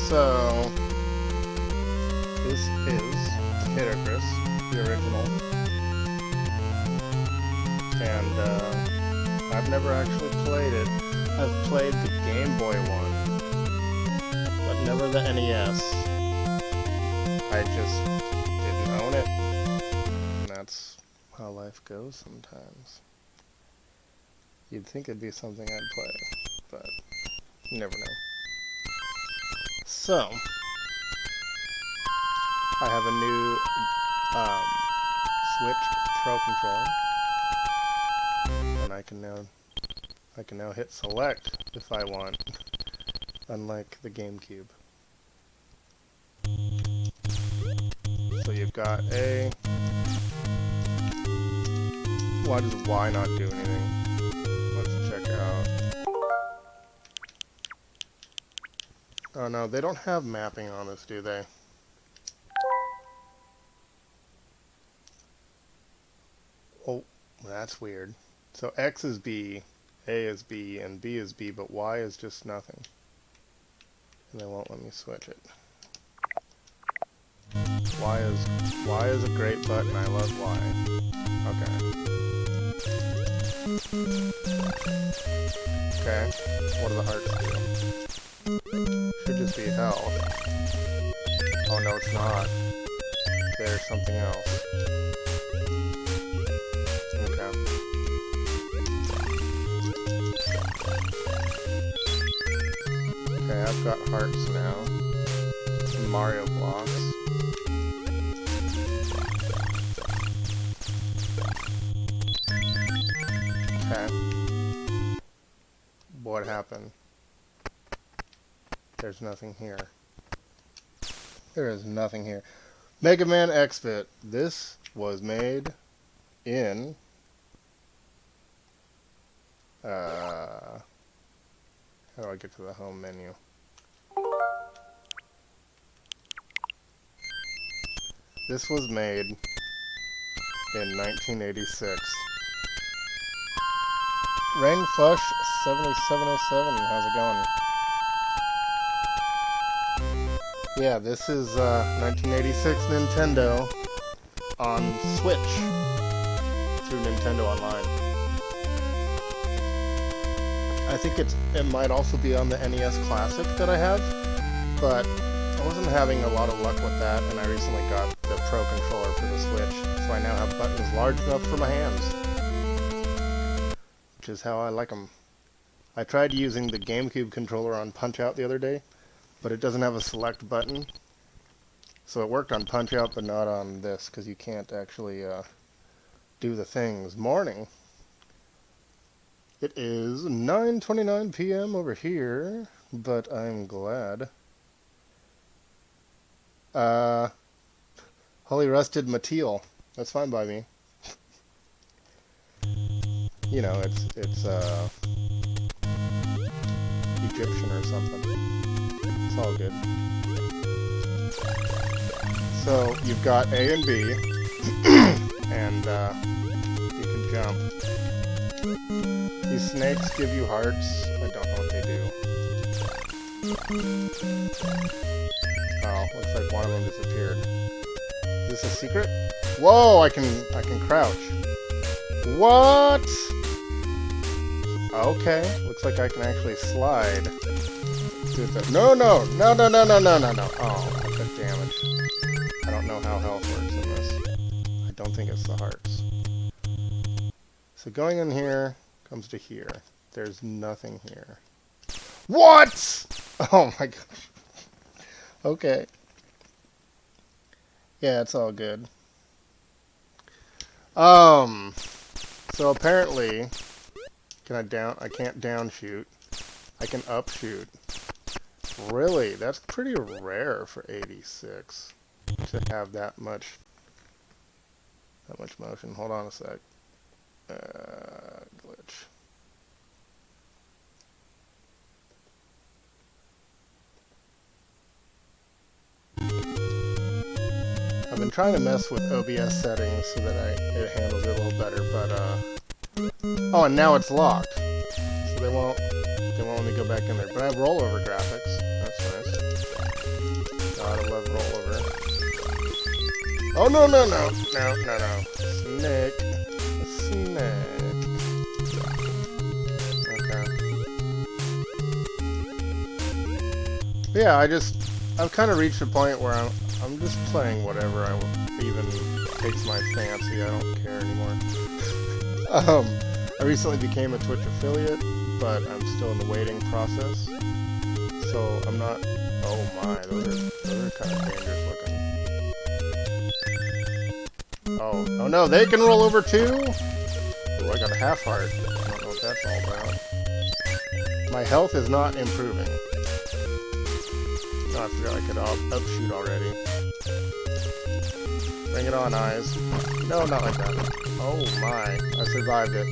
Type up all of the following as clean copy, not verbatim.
So, this is Icarus, the original. And, I've never actually played it. I've played the Game Boy one, but never the NES. I just didn't own it. And that's how life goes sometimes. You'd think it'd be something I'd play, but you never know. So, I have a new Switch Pro controller, and I can now hit select if I want, unlike the GameCube. So you've got A. Why does Y not do anything? Let's check out. Oh no, they don't have mapping on this, do they? Oh, that's weird. So X is B, A is B, and B is B, but Y is just nothing. And they won't let me switch it. Y is a great button. I love Y. Okay. What do the hearts do? Should just be health. Oh no, it's not. There's something else. Okay. Okay, I've got hearts now. Some Mario blocks. Okay. What happened? There's nothing here. There is nothing here. Mega Man X-Bit. This was made in... how do I get to the home menu? This was made in 1986. Rain Flush 7707, how's it going? Yeah, this is 1986 Nintendo on Switch through Nintendo Online. I think it might also be on the NES Classic that I have, but I wasn't having a lot of luck with that, and I recently got the Pro controller for the Switch, so I now have buttons large enough for my hands. Which is how I like them. I tried using the GameCube controller on Punch-Out the other day, but it doesn't have a select button. So it worked on Punch-Out, but not on this, because you can't actually do the things. Morning. It is 9:29 p.m. over here, but I'm glad. Holy Rusted Mateel. That's fine by me. You know, it's Egyptian or something. It's all good. So, you've got A and B, and you can jump. These snakes give you hearts. I don't know what they do. Oh, looks like one of them disappeared. Is this a secret? Whoa, I can crouch. What? Okay, looks like I can actually slide. No. Oh, I took damage. I don't know how health works in this. I don't think it's the hearts. So going in here comes to here. There's nothing here. What? Oh my gosh. Okay. Yeah, it's all good. So apparently, I can't down shoot. I can up shoot. Really? That's pretty rare for 86 to have that much motion. Hold on a sec. Glitch. I've been trying to mess with OBS settings so that it handles it a little better, but oh, and now it's locked, so they won't let me go back in there. But I have rollover graphics. That's nice. Gotta love rollover. Oh, no, no, no. No, no, no. Snake. Snake. Okay. Yeah, I've kind of reached a point where I'm just playing whatever even takes my fancy. I don't care anymore. I recently became a Twitch affiliate, but I'm still in the waiting process. So I'm not. Oh my, those are kind of dangerous looking. Oh no, they can roll over too. Ooh, I got a half heart. I don't know what that's all about. My health is not improving. Oh, I forgot I could upshoot already. Bring it on, eyes. No, not like that. Oh my, I survived it.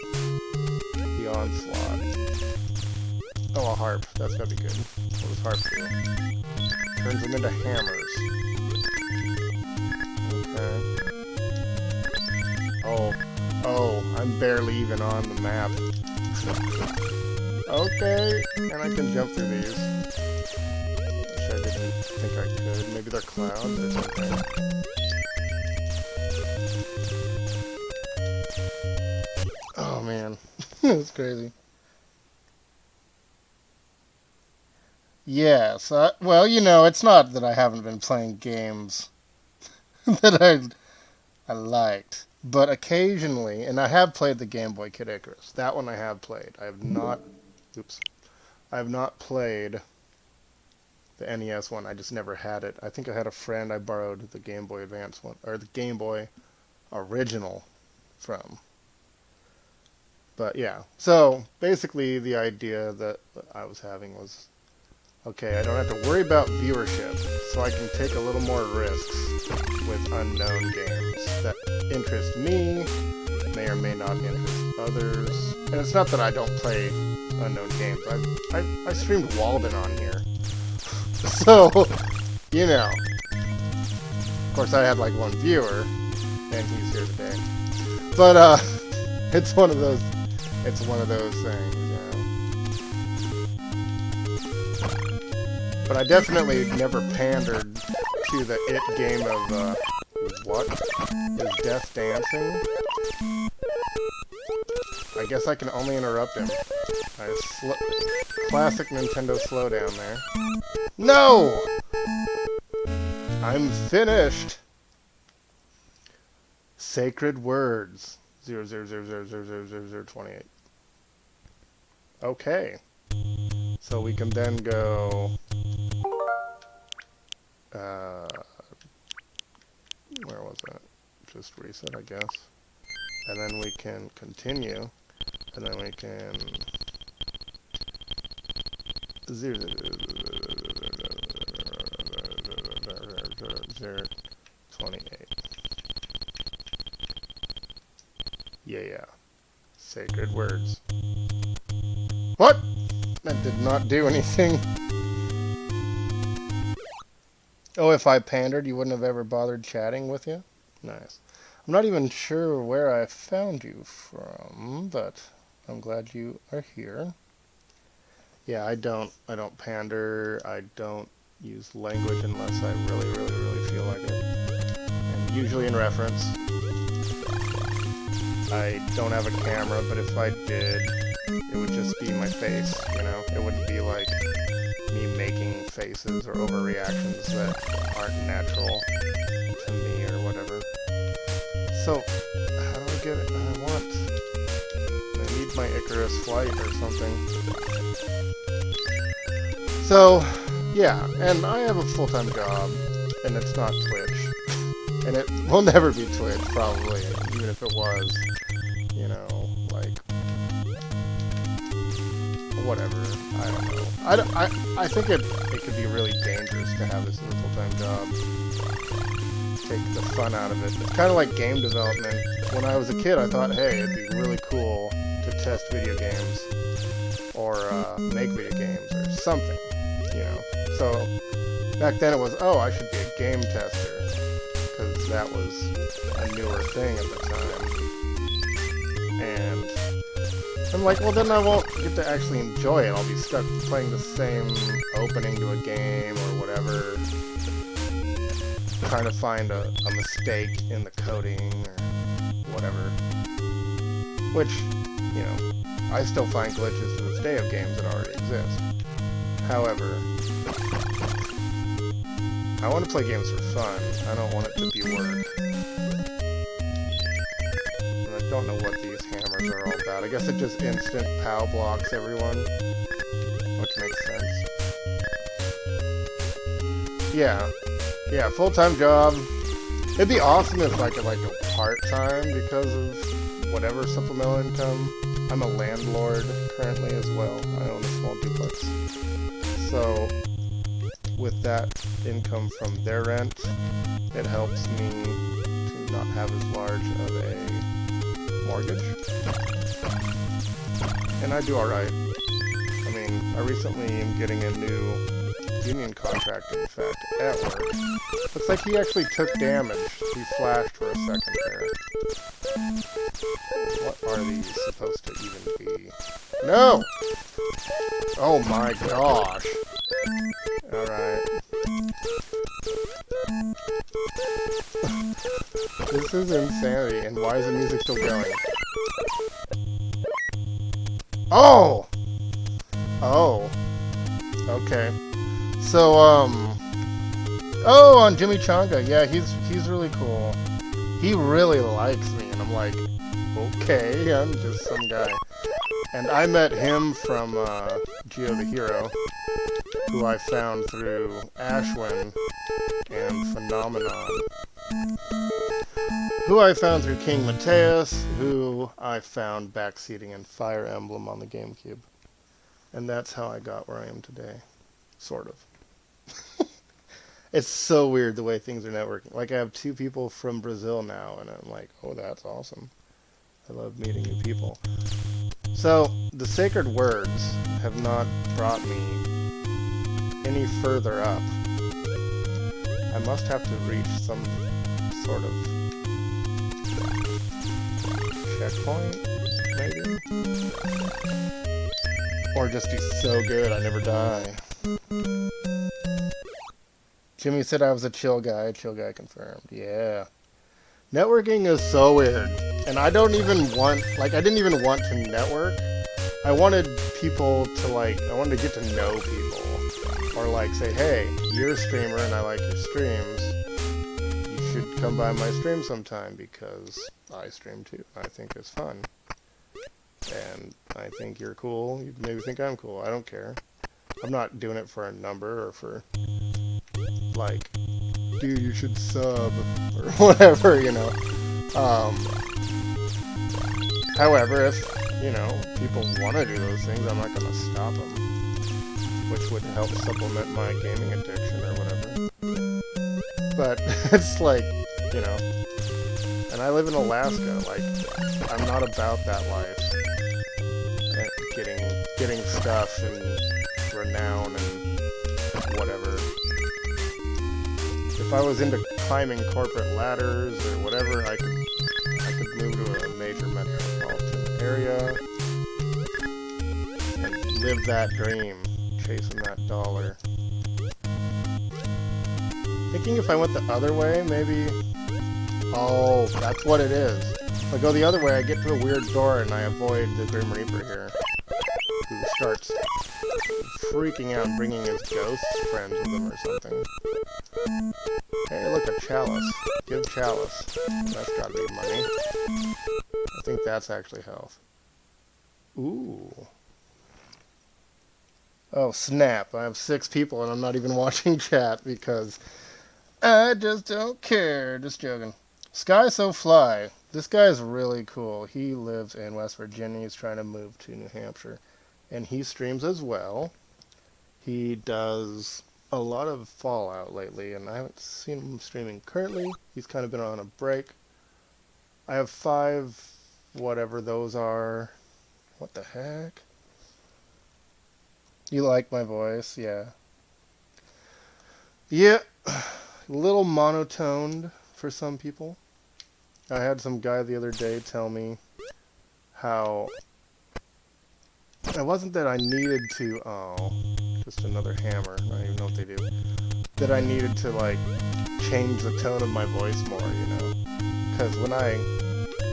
The onslaught. Oh, a harp. That's gotta be good. What does harp do? Turns them into hammers. Okay. Oh, I'm barely even on the map. Okay, and I can jump through these. Wish I didn't think I could. Maybe they're clouds or something. Oh man, that's crazy. Yes, well, you know, it's not that I haven't been playing games that I liked, but occasionally, and I have played the Game Boy Kid Icarus. That one I have played. I have not, I have not played the NES one. I just never had it. I think I had a friend I borrowed the Game Boy Advance one, or the Game Boy original from. But yeah, so basically the idea that I was having was, okay, I don't have to worry about viewership, so I can take a little more risks with unknown games that interest me, may or may not interest others. And it's not that I don't play unknown games. I streamed Walden on here. So, you know. Of course, I had like one viewer, and he's here today. But, it's one of those things, you know. But I definitely never pandered to the it game of, what? Is Death Dancing? I guess I can only interrupt him. Classic Nintendo slowdown there. No! I'm finished! Sacred words. 000000028. Okay. So we can then go... where was that? Just reset, I guess. And then we can continue. And then we can... 028. Yeah. Sacred words. What? That did not do anything. Oh, if I pandered, you wouldn't have ever bothered chatting with you? Nice. I'm not even sure where I found you from, but I'm glad you are here. Yeah, I don't pander. I don't use language unless I really feel like it. And usually in reference. I don't have a camera, but if I did, it would just be my face, you know? It wouldn't be like me making faces or overreactions that aren't natural to me or whatever. So, how do I get it? I need my Icarus flight or something. So, yeah, and I have a full-time job, and it's not Twitch. And it will never be Twitch, probably, even if it was, you know, like, whatever, I don't know. I think it could be really dangerous to have this as a full-time job. Take the fun out of it. It's kind of like game development. When I was a kid, I thought, hey, it'd be really cool to test video games, or make video games, or something, you know. So, back then it was, oh, I should be a game tester. Because that was a newer thing at the time. And I'm like, well, then I won't get to actually enjoy it. I'll be stuck playing the same opening to a game or whatever, trying to find a mistake in the coding or whatever. Which, you know, I still find glitches to this day of games that already exist. However, I want to play games for fun. I don't want it to be work. And I don't know what these hammers are all about. I guess it just instant POW blocks everyone, which makes sense. Yeah. Yeah, full-time job. It'd be awesome if I could, like, go part-time because of whatever supplemental income. I'm a landlord currently as well. I own a small duplex. So, with that income from their rent, it helps me to not have as large of a mortgage. And I do alright. I mean, I recently am getting a new union contract, in fact, at work. Looks like he actually took damage. He flashed for a second there. What are these supposed to even be? No! Oh my gosh. Alright. This is insanity, and why is the music still going? Oh! Oh. Okay. So, oh, on Jimmy Changa, yeah, he's really cool. He really likes me, and I'm like, okay, I'm just some guy. And I met him from, Geo the Hero, who I found through Ashwin and Phenomenon, who I found through King Mateus, who I found backseating in Fire Emblem on the GameCube. And that's how I got where I am today. Sort of. It's so weird the way things are networking. Like, I have 2 people from Brazil now, and I'm like, oh, that's awesome. I love meeting new people. So, the sacred words have not brought me any further up. I must have to reach some sort of checkpoint, maybe? Or just be so good I never die. Jimmy said I was a chill guy confirmed. Yeah. Networking is so weird. And I don't even want, like, I didn't even want to network. I wanted people to, like, I wanted to get to know people. Or, like, say, hey, you're a streamer and I like your streams. You should come by my stream sometime because I stream too. I think it's fun. And I think you're cool. You maybe think I'm cool. I don't care. I'm not doing it for a number or for, like, dude, you should sub or whatever, you know. However, if, you know, people want to do those things, I'm not going to stop them. Which would help supplement my gaming addiction or whatever. But it's like, you know. And I live in Alaska. Like, I'm not about that life. And getting stuff and renown and whatever. If I was into climbing corporate ladders or whatever, I could move to a major metropolitan area and live that dream, chasing that dollar. Thinking if I went the other way, maybe... Oh, that's what it is. If I go the other way, I get to a weird door and I avoid the Grim Reaper here, who starts freaking out and bringing his ghost friends with him or something. Hey, look, a chalice. Give chalice. That's gotta be money. I think that's actually health. Ooh. Oh, snap. I have 6 people and I'm not even watching chat because I just don't care. Just joking. Sky So Fly. This guy is really cool. He lives in West Virginia. He's trying to move to New Hampshire. And he streams as well. He does a lot of Fallout lately, and I haven't seen him streaming currently. He's kind of been on a break. I have 5, whatever those are. What the heck? You like my voice? Yeah. Yeah, a little monotoned for some people. I had some guy the other day tell me how It wasn't that I needed to, oh, just another hammer, I don't even know what they do. That I needed to, like, change the tone of my voice more, you know? Because when I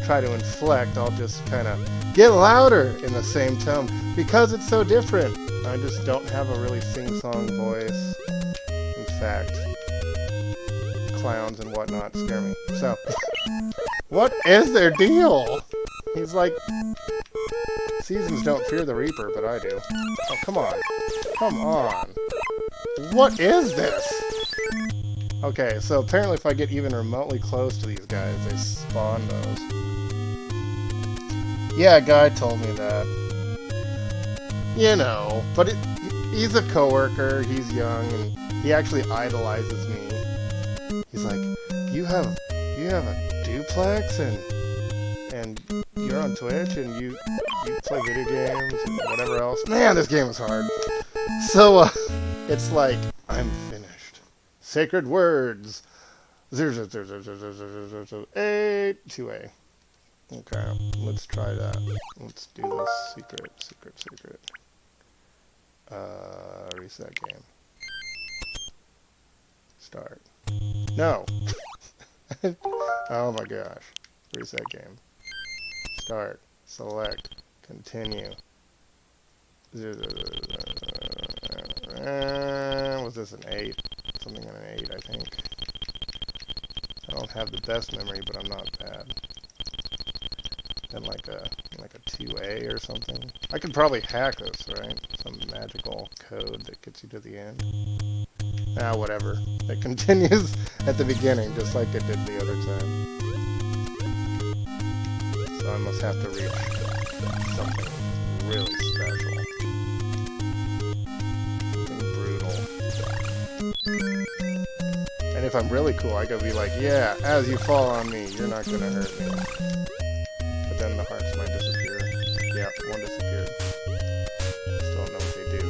try to inflect, I'll just kind of get louder in the same tone because it's so different. I just don't have a really sing-song voice. In fact, clowns and whatnot scare me. So, what is their deal? He's like, seasons don't fear the Reaper, but I do. Oh, come on. Come on. What is this? Okay, so apparently if I get even remotely close to these guys, they spawn those. Yeah, a guy told me that. You know, but he's a coworker, he's young, and he actually idolizes me. He's like, you have a duplex and you're on Twitch and you play video games and whatever else. Man, this game is hard. So it's like, I'm finished. Sacred words. 8 2A. Okay, let's try that. Let's do this secret. Reset game. Start. No! Oh my gosh. Reset game. Start. Select. Continue. Was this an 8? Something in an 8, I think. I don't have the best memory, but I'm not bad. And like a 2A or something. I could probably hack this, right? Some magical code that gets you to the end. Ah, whatever. It continues at the beginning, just like it did the other time. So I must have to reach something really special. Something brutal. And if I'm really cool, I gotta be like, yeah, as you fall on me, you're not gonna hurt me. But then the hearts might disappear. Yeah, one disappeared. Still don't know what they do.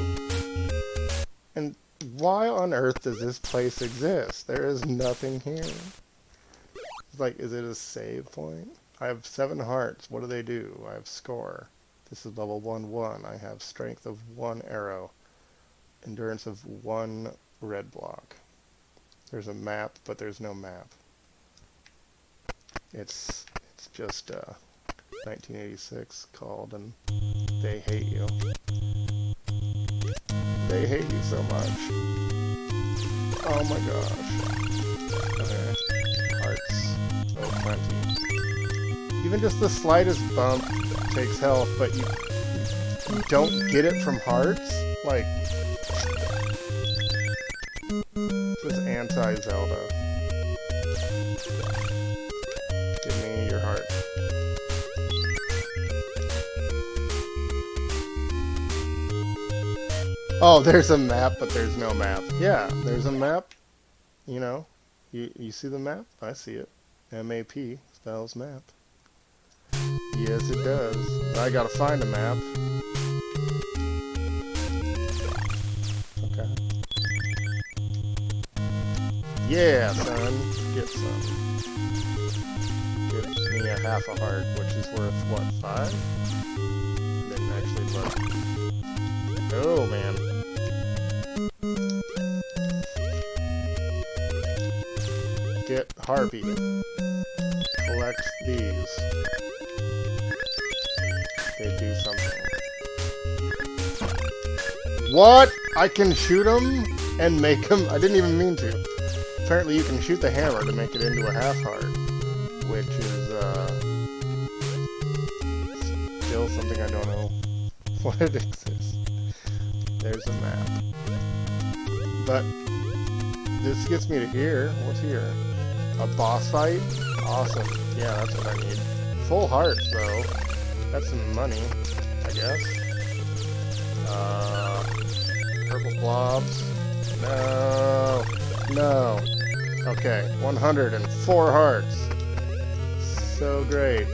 And why on earth does this place exist? There is nothing here. It's like, is it a save point? I have 7 hearts. What do they do? I have score. This is level 1-1. I have strength of 1 arrow. Endurance of 1 red block. There's a map, but there's no map. It's just 1986 called, and they hate you. They hate you so much. Oh my gosh. Okay. Hearts. Oh, plenty. Even just the slightest bump takes health, but you don't get it from hearts? Like, this is anti-Zelda. Give me your heart. Oh, there's a map, but there's no map. Yeah, there's a map. You know, you see the map? I see it. M-A-P spells map. Yes, it does. I gotta find a map. Okay. Yeah, son. Get some. Give me a half a heart, which is worth, what, 5? Didn't actually look. Oh, man. Get Harpy. Collect these. They do something. What? I can shoot them and make them? I didn't even mean to. Apparently you can shoot the hammer to make it into a half heart, which is still something I don't know what it exists. There's a map. But this gets me to here. What's here? A boss fight? Awesome. Yeah, that's what I need. Full hearts, though. That's some money, I guess. Purple blobs. No. No. Okay, 104 hearts. So great.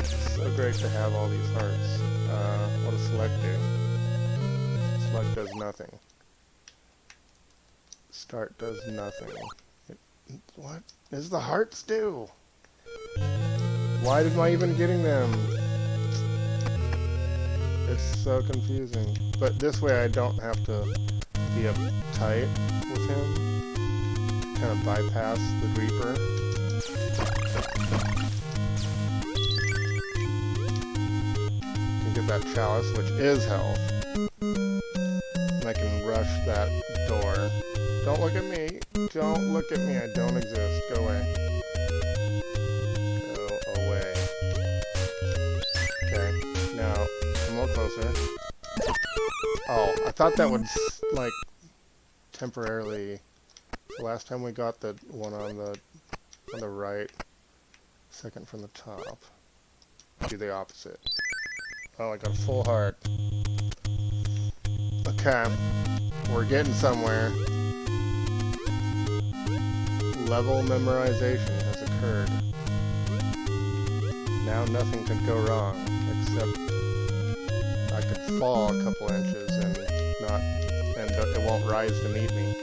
So great to have all these hearts. What does select do? Select does nothing. Start does nothing. What does the hearts do? Why am I even getting them? It's so confusing. But this way I don't have to be uptight with him. Kind of bypass the Reaper. Can get that chalice, which is health. And I can rush that door. Don't look at me. Don't look at me. I don't exist. Go away. Go away. Okay. Now, come a little closer. Oh, I thought that would, like, temporarily... The last time we got the one on the right, second from the top. Do the opposite. Oh, I got a full heart. Okay. We're getting somewhere. Level memorization has occurred. Now nothing could go wrong, except I could fall a couple inches and it won't rise to meet me.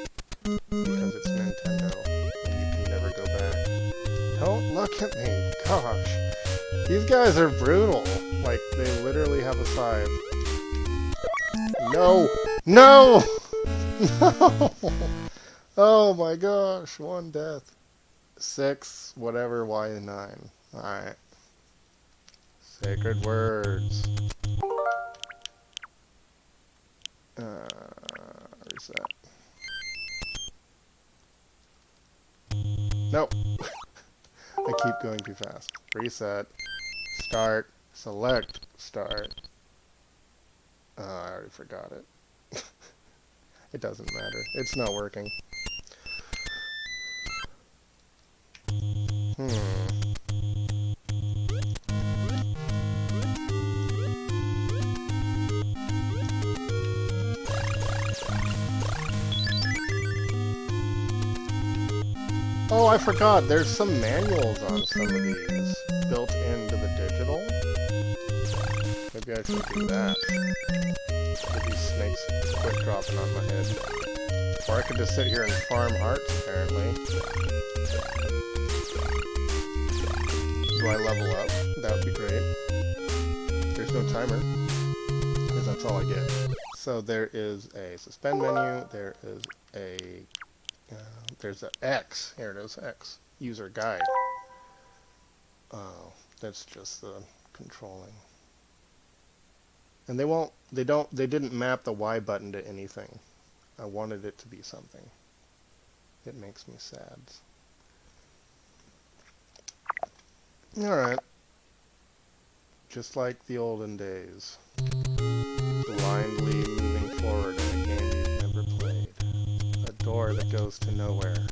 Because it's Nintendo, and you can never go back. Don't look at me, gosh. These guys are brutal. Like, they literally have a scythe. No! No! No! Oh my gosh, 1 death. 6, whatever, Y9. Alright. Sacred words. Reset. Nope. I keep going too fast. Reset. Start. Select. Start. Oh, I already forgot it. It doesn't matter. It's not working. Oh, I forgot. There's some manuals on some of these built into the digital. Maybe I should do that. Get these snakes quit dropping on my head. Or I could just sit here and farm hearts, apparently. Do I level up? That would be great. There's no timer, because that's all I get. So there is a suspend menu. There is a... there's an X. Here it is, X. User guide. Oh, that's just the controlling. And they didn't map the Y button to anything. I wanted it to be something. It makes me sad. Alright. Just like the olden days. Blindly moving forward in a game you've never played. A door that goes to nowhere.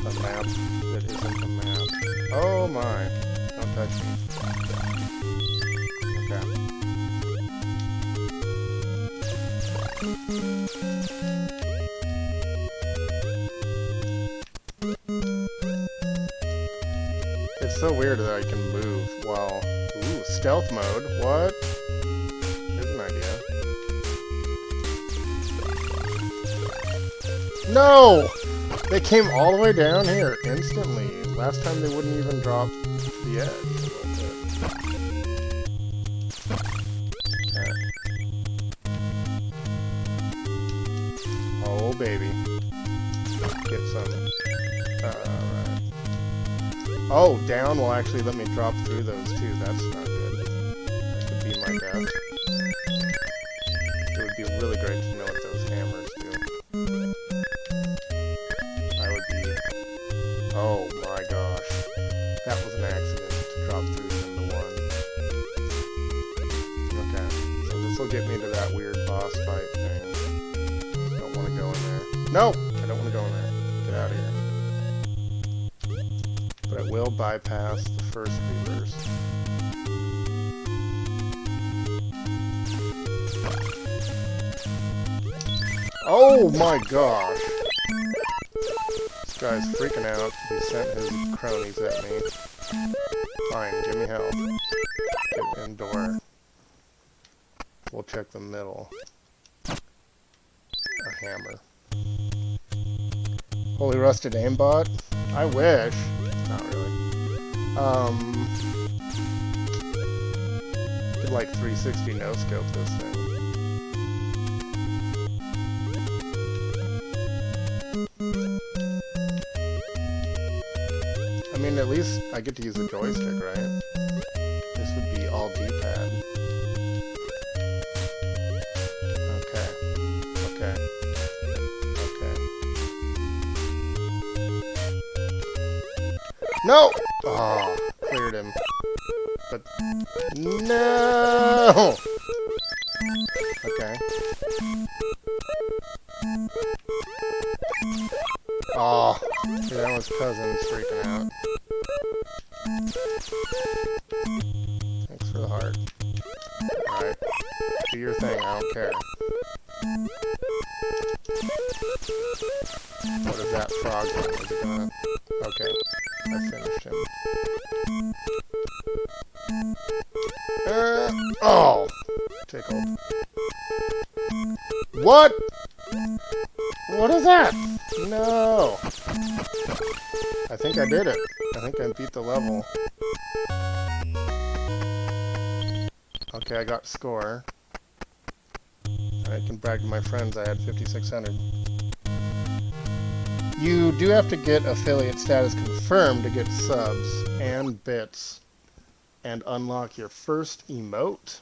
A map that isn't a map. Oh my! Don't touch me. Okay. It's so weird that I can move while... Ooh, stealth mode. What? Here's an idea. No! They came all the way down here instantly. Last time they wouldn't even drop to the edge. Okay. Oh, baby. Get some. Alright. Oh, down will actually let me drop through those too. That's not good. That could be my death. It would be really great to know what those hammers do. Oh my gosh. That was an accident to drop through into one. Okay, so this will get me to that weird boss fight thing. Don't want to go in there. No! I don't want to go in there. Get out of here. But I will bypass the first reverse. Oh my gosh! This guy's freaking out. He sent his cronies at me. Fine, give me help. Get in door. We'll check the middle. A hammer. Holy rusted aimbot? I wish. Not really. like 360 no scope this thing. I mean, at least I get to use the joystick, right? This would be all D-pad. Okay. Okay. Okay. No! Oh, cleared him. But no! Okay. Oh, see, that was Cousin's freaking out. Thanks for the heart. Alright. Do your thing, I don't care. What is that frog doing? Is it gonna... Okay. I finished him. Oh! Tickled. What? What is that? No! I think I did it. I think I beat the level. Okay, I got score. I can brag to my friends I had 5,600. You do have to get affiliate status confirmed to get subs and bits and unlock your first emote.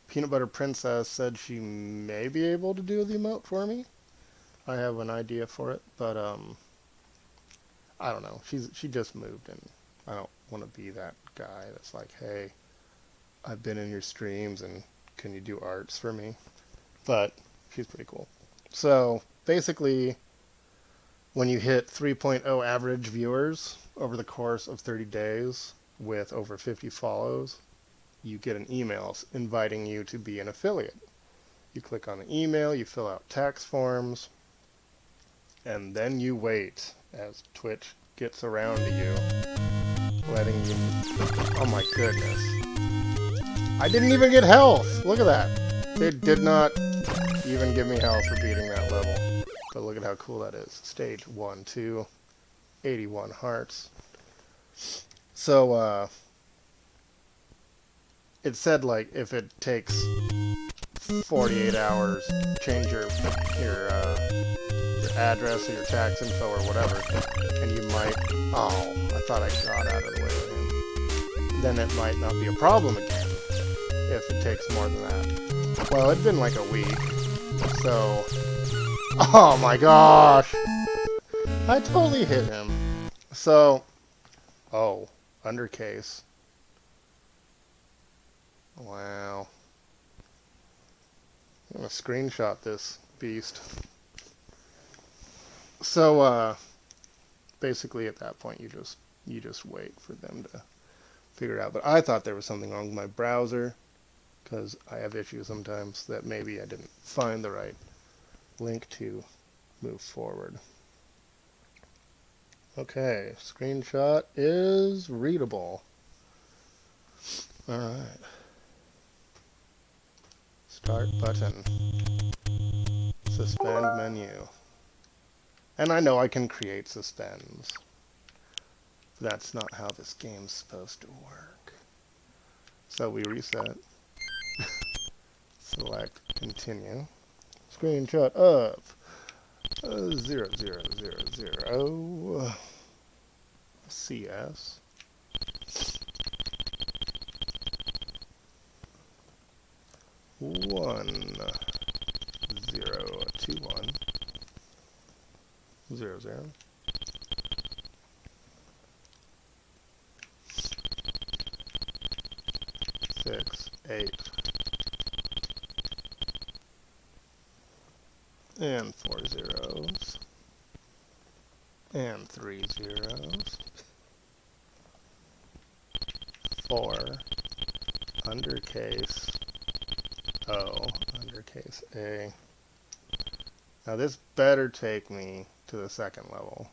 Peanut Butter Princess said she may be able to do the emote for me. I have an idea for it, but I don't know. She just moved, and I don't want to be that guy that's like, hey, I've been in your streams, and can you do arts for me? But she's pretty cool. So basically, when you hit 3.0 average viewers over the course of 30 days with over 50 follows, you get an email inviting you to be an affiliate. You click on the email, you fill out tax forms, and then you wait as Twitch gets around to you, letting you... Oh my goodness. I didn't even get health! Look at that! They did not even give me health for beating that level. But look at how cool that is. Stage 1, 2, 81 hearts. So, it said, like, if it takes 48 hours, change your address or your tax info or whatever, and you might... Oh, I thought I got out of the way of him. Then it might not be a problem again, if it takes more than that. Well, it'd been like a week, so... Oh my gosh! I totally hit him. So... Oh, undercase. Wow. I'm gonna screenshot this beast. So, basically at that point you just wait for them to figure it out. But I thought there was something wrong with my browser, because I have issues sometimes that maybe I didn't find the right link to move forward. Okay, screenshot is readable. Alright. Start button. Suspend menu. And I know I can create suspends. That's not how this game's supposed to work. So we reset. Select continue. Screenshot of 0000 CS. One 0 2 1 0 0 6 8 and 4 zeros and 3 zeros, 4 undercase O, undercase A. Now this better take me to the second level.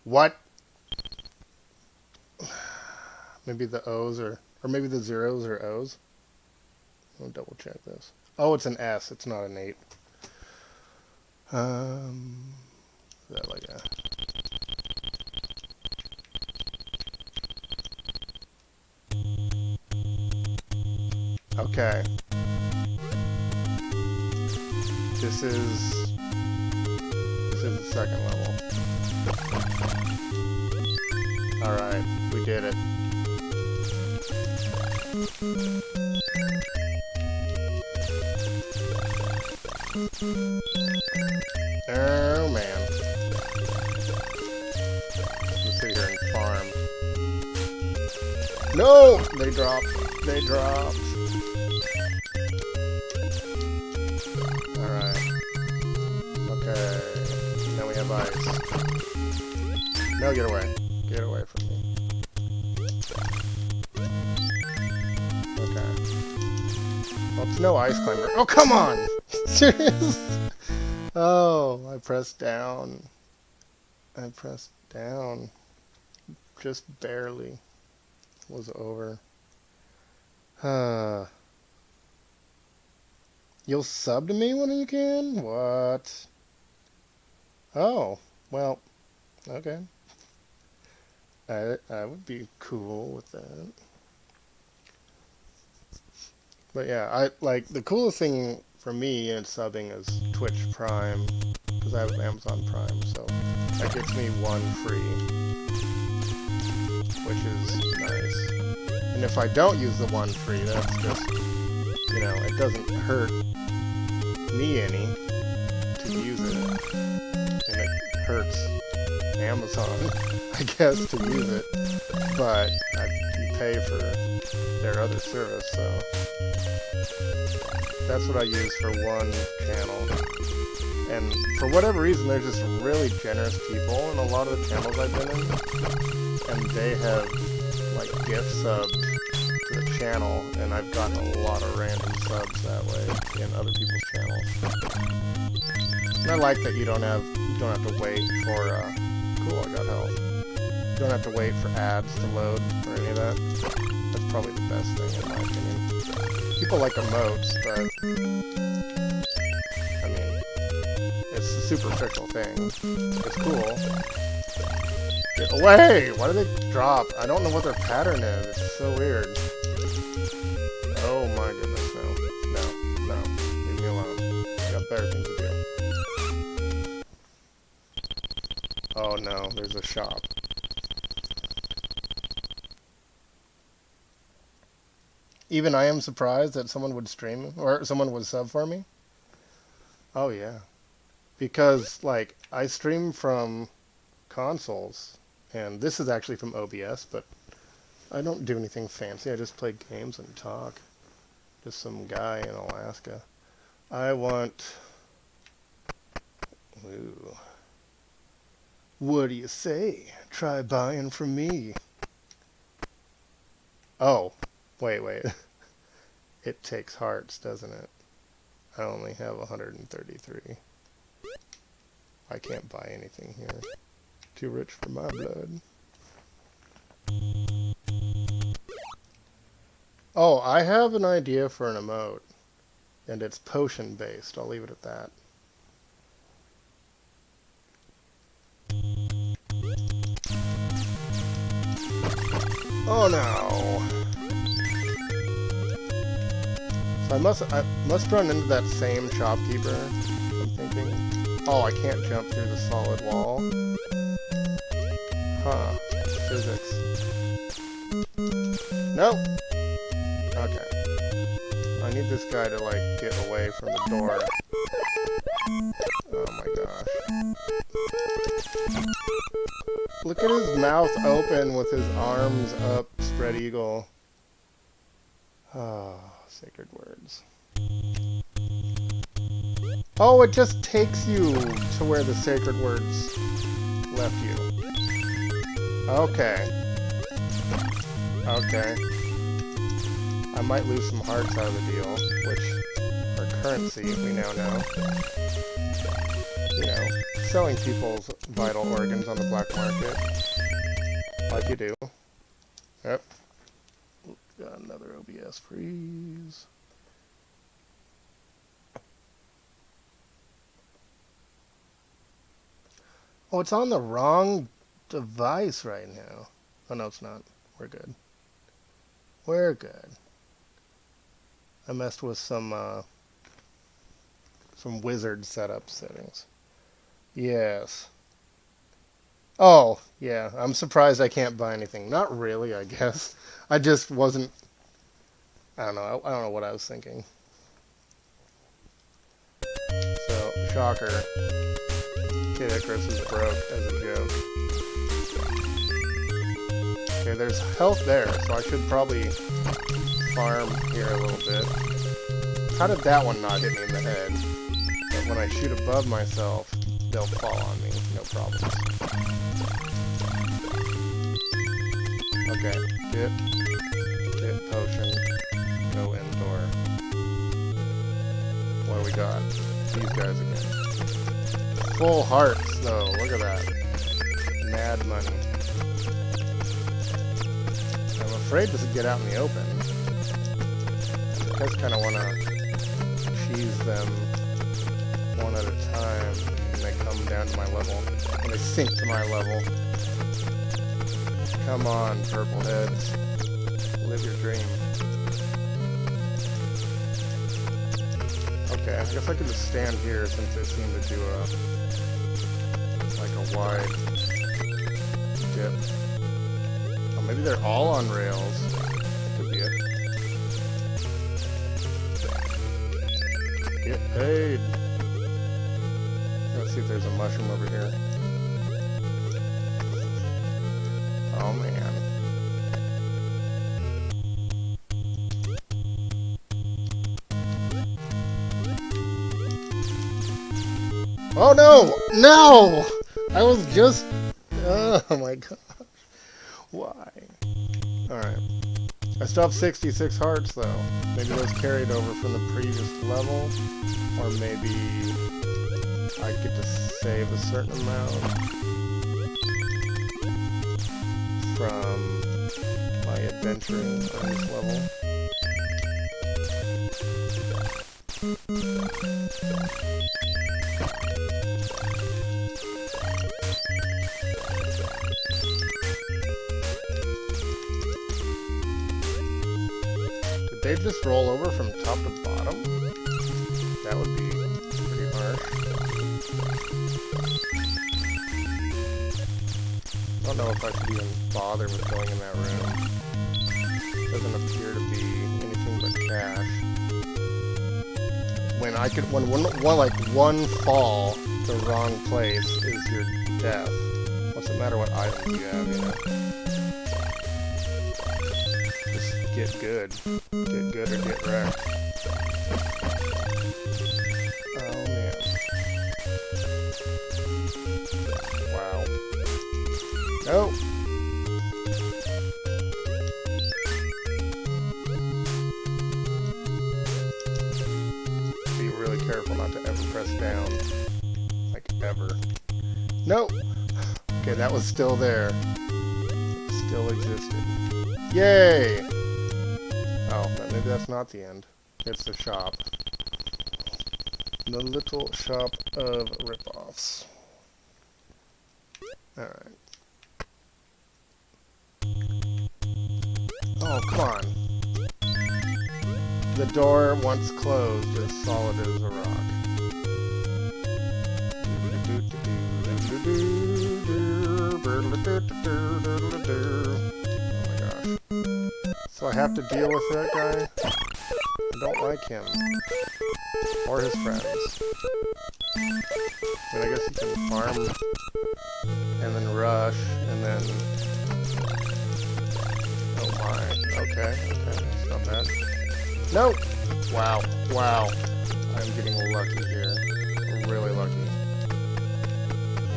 What? Maybe the O's or maybe the zeros are O's. I'll double check this. Oh, it's an S, it's not an 8. Is that like a... Okay. This is the second level. Alright, we did it. Oh man. Let's sit here and farm. No! They dropped. They dropped. Alright. Okay. Now we have ice. No, get away. Get away from me. Okay. Well, it's no ice climber. Oh, come on! Serious? Oh, I pressed down. I pressed down. Just barely. Was over. You'll sub to me when you can? What? Oh, well, okay. I would be cool with that. But yeah, the coolest thing for me in subbing is Twitch Prime, because I have Amazon Prime, so that gets me one free, which is nice. And if I don't use the one free, that's just, you know, it doesn't hurt me any to use it, and it hurts Amazon, I guess, to use it, but you pay for their other service, so that's what I use for one channel. And for whatever reason, they're just really generous people in a lot of the channels I've been in, and they have like gift subbed to the channel, and I've gotten a lot of random subs that way in other people's channels. And I like that you don't have to wait for cool, I got help. You don't have to wait for ads to load or any of that. That's probably the best thing in my opinion. People like emotes, but I mean, it's a superficial thing. It's cool. Get away! Why do they drop? I don't know what their pattern is. It's so weird. Oh my goodness, no. No, no. Leave me alone. I got better things to do. Oh no, there's a shop. Even I am surprised that someone would stream, or someone would sub for me. Oh yeah. Because, like, I stream from consoles, and this is actually from OBS, but I don't do anything fancy. I just play games and talk. Just some guy in Alaska. I want... Ooh. What do you say? Try buying from me. Oh. Wait. It takes hearts, doesn't it? I only have 133. I can't buy anything here. Too rich for my blood. Oh, I have an idea for an emote. And it's potion based. I'll leave it at that. Oh no! So I must run into that same shopkeeper, I'm thinking. Oh, I can't jump through the solid wall. Huh. Physics. Nope! Okay. I need this guy to, like, get away from the door. Oh my gosh. Look at his mouth open with his arms up, spread eagle. Ah, sacred words. Oh, it just takes you to where the sacred words left you. Okay. Okay. I might lose some hearts out of the deal, which are currency, we now know. You know, selling people's vital organs on the black market. Like you do. Yep. Got another OBS freeze. Oh, it's on the wrong device right now. Oh, no, it's not. We're good. We're good. I messed with some wizard setup settings. Yes. Oh, yeah. I'm surprised I can't buy anything. Not really, I guess. I just wasn't... I don't know. I don't know what I was thinking. So, shocker. Kid Icarus is broke as a joke. Okay, there's health there, so I should probably farm here a little bit. How did that one not hit me in the head? But when I shoot above myself, they'll fall on me. No problems. Okay, get potion, go indoor. What do we got? These guys again. Full hearts, though. Look at that. Mad money. I'm afraid to get out in the open. I just kind of want to cheese them one at a time, and they come down to my level, and they sink to my level. Come on, purple heads. Live your dream. Okay, I guess I could just stand here since they seem to do a wide dip. Oh, maybe they're all on rails. That could be it. Get paid. Let's see if there's a mushroom over here. Oh man. Oh no! No! I was just... Oh my gosh. Why? Alright. I still have 66 hearts though. Maybe those carried over from the previous level. Or maybe I get to save a certain amount from my adventuring on this level. Did they just roll over from top to bottom? That would be pretty harsh. I don't know if I should even bother with going in that room. Doesn't appear to be anything but cash. When I could, one fall the wrong place is your death. What's it matter what items you have, you know? Just get good. Get good or get wrecked. Oh man. Wow. No! Be really careful not to ever press down. Like, ever. No! Okay, that was still there. It still existed. Yay! Oh, maybe that's not the end. It's the shop. The little shop of ripoffs. Alright. Oh, come on. The door, once closed, is solid as a rock. Oh my gosh. So I have to deal with that guy? I don't like him. Or his friends. I mean, I guess you can farm and then rush and then... Oh my. Okay, that's not bad. No! Wow, wow. I'm getting lucky here. Really lucky.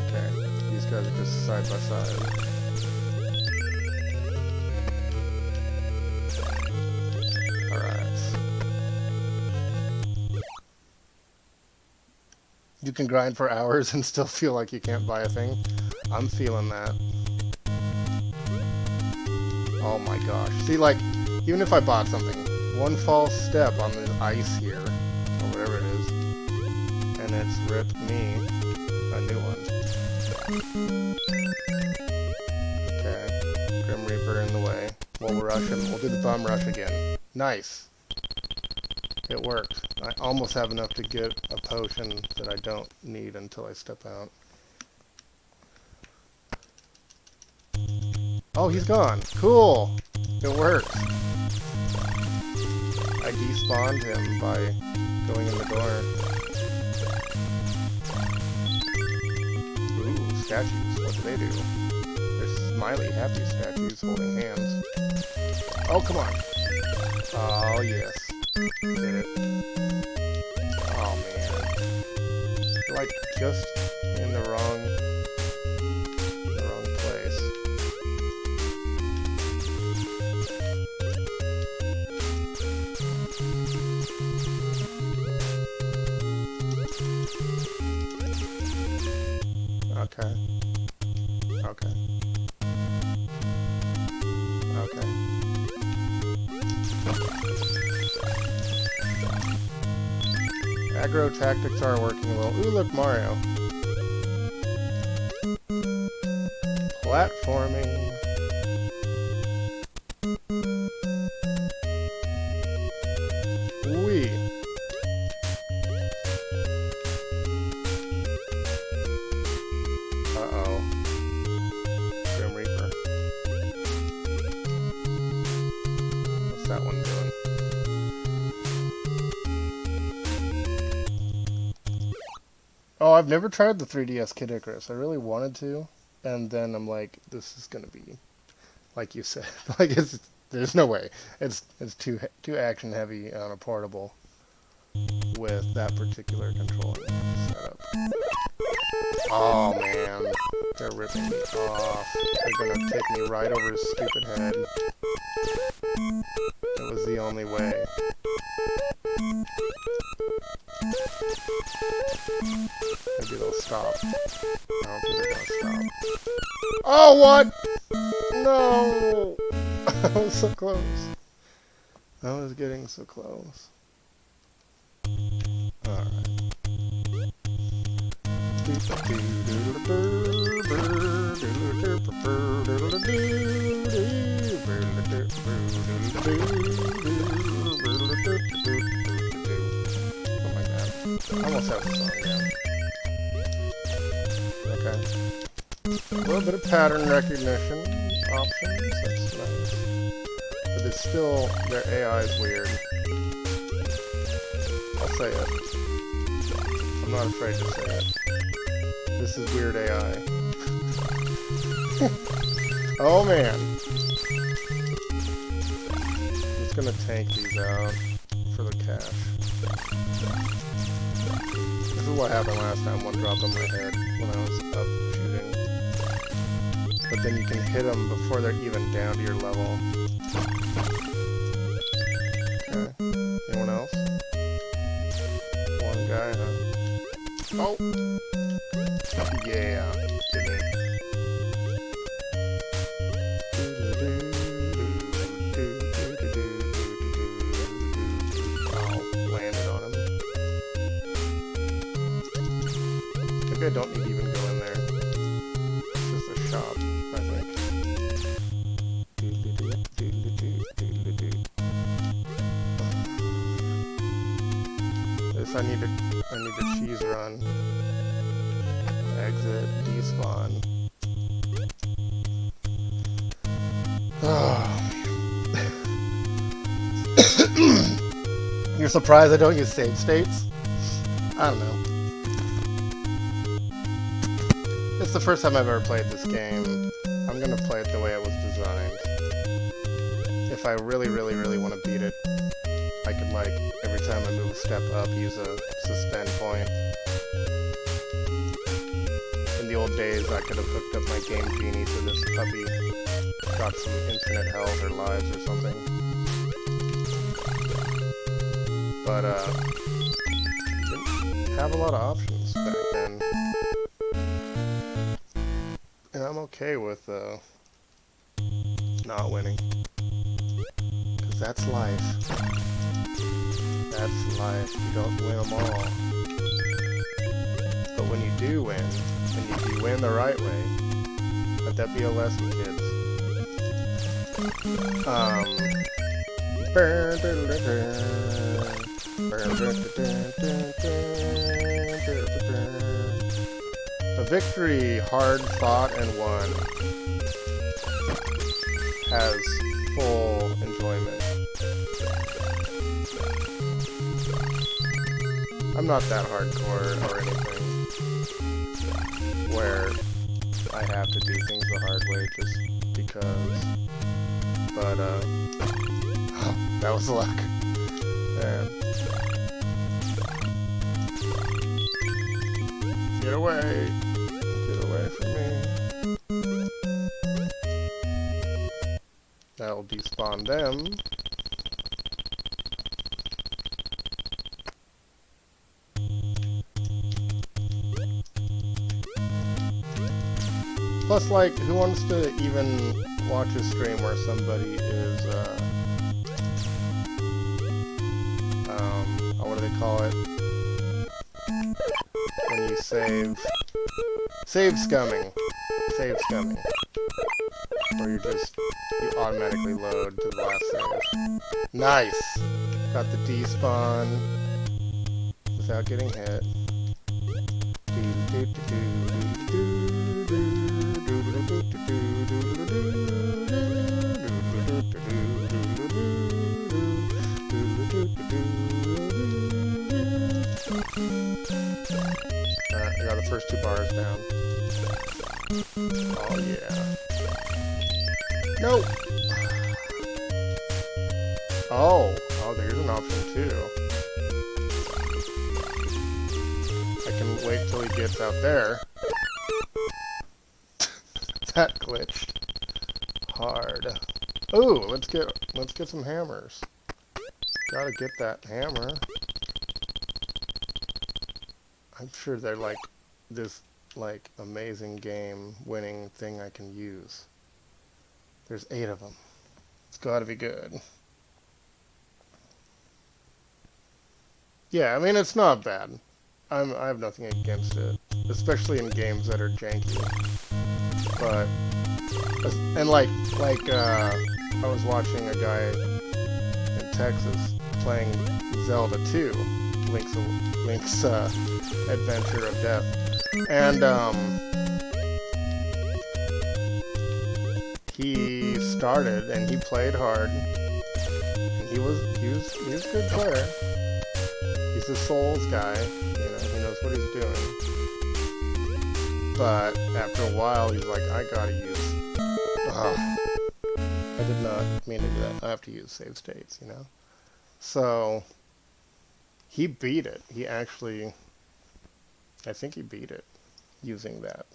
Okay, these guys are just side by side. You can grind for hours and still feel like you can't buy a thing. I'm feeling that. Oh my gosh. See, like, even if I bought something, one false step on the ice here, or whatever it is, and it's ripped me a new one. Okay. Grim Reaper in the way. We'll rush him. We'll do the bum rush again. Nice. It worked. I almost have enough to get a potion that I don't need until I step out. Oh, he's gone. Cool! It works. I despawned him by going in the door. Ooh, statues. What do they do? They're smiley, happy statues holding hands. Oh, come on. Oh, yes. Did it. Oh, man. You're like just in the wrong place. Okay. Okay. Okay. Aggro tactics are working well. Ooh, look, Mario. Platforming. Wee. Uh-oh. Grim Reaper. What's that one doing? Oh, I've never tried the 3DS Kid Icarus. I really wanted to, and then I'm like, this is gonna be, like you said, like there's no way. It's too action heavy on a portable with that particular controlling setup. Oh man, they're ripping me off. They're gonna take me right over his stupid head. It was the only way. Maybe they'll stop. I don't think they're gonna stop. Oh, what? No! I was so close. I was getting so close. Alright. I almost have the song down. Okay. A little bit of pattern recognition options, that's nice. But it's still, their AI is weird. I'll say it. I'm not afraid to say it. This is weird AI. Oh man. I'm just gonna tank these out for the cash. This is what happened last time, one dropped on my head when I was up shooting. But then you can hit them before they're even down to your level. Okay. Anyone else? One guy, huh? Oh! Yeah, get me. I don't need to even go in there. It's just a shop, I think. This I need to cheese run. Exit, despawn. Oh. You're surprised I don't use save states? I don't know. It's the first time I've ever played this game. I'm gonna play it the way it was designed. If I really, really, really want to beat it, I could, like, every time I move a step up, use a suspend point. In the old days, I could have hooked up my Game Genie to this puppy, got some infinite health or lives or something. But, didn't have a lot of options back then. And I'm okay with, not winning. Because that's life. That's life. You don't win them all. But when you do win, and you win the right way, let that be a lesson, kids. A victory hard fought and won has full enjoyment. I'm not that hardcore or anything where I have to do things the hard way just because. But, that was luck. Man. Get away. Get away from me. That'll despawn them. Plus, like, who wants to even watch a stream where somebody is, what do they call it? When you save scumming. Save scumming. Where you automatically load to the last save. Nice! Got the despawn without getting hit. Alright, I got the first 2 bars down. Oh yeah. Nope! Oh, there's an option too. I can wait till he gets out there. That glitched hard. Ooh, let's get some hammers. Gotta get that hammer. I'm sure they're like this amazing game winning thing I can use. There's 8 of them. It's gotta be good. Yeah, I mean it's not bad. I have nothing against it, especially in games that are janky. But and like I was watching a guy in Texas playing Zelda 2, Link's Adventure of Death, and he started and he played hard. And he was a good player. He's a Souls guy, you know, he knows what he's doing. But after a while, he's like, I gotta use. I did not mean to do that. I have to use save states, you know. So he beat it. He actually, I think he beat it using that.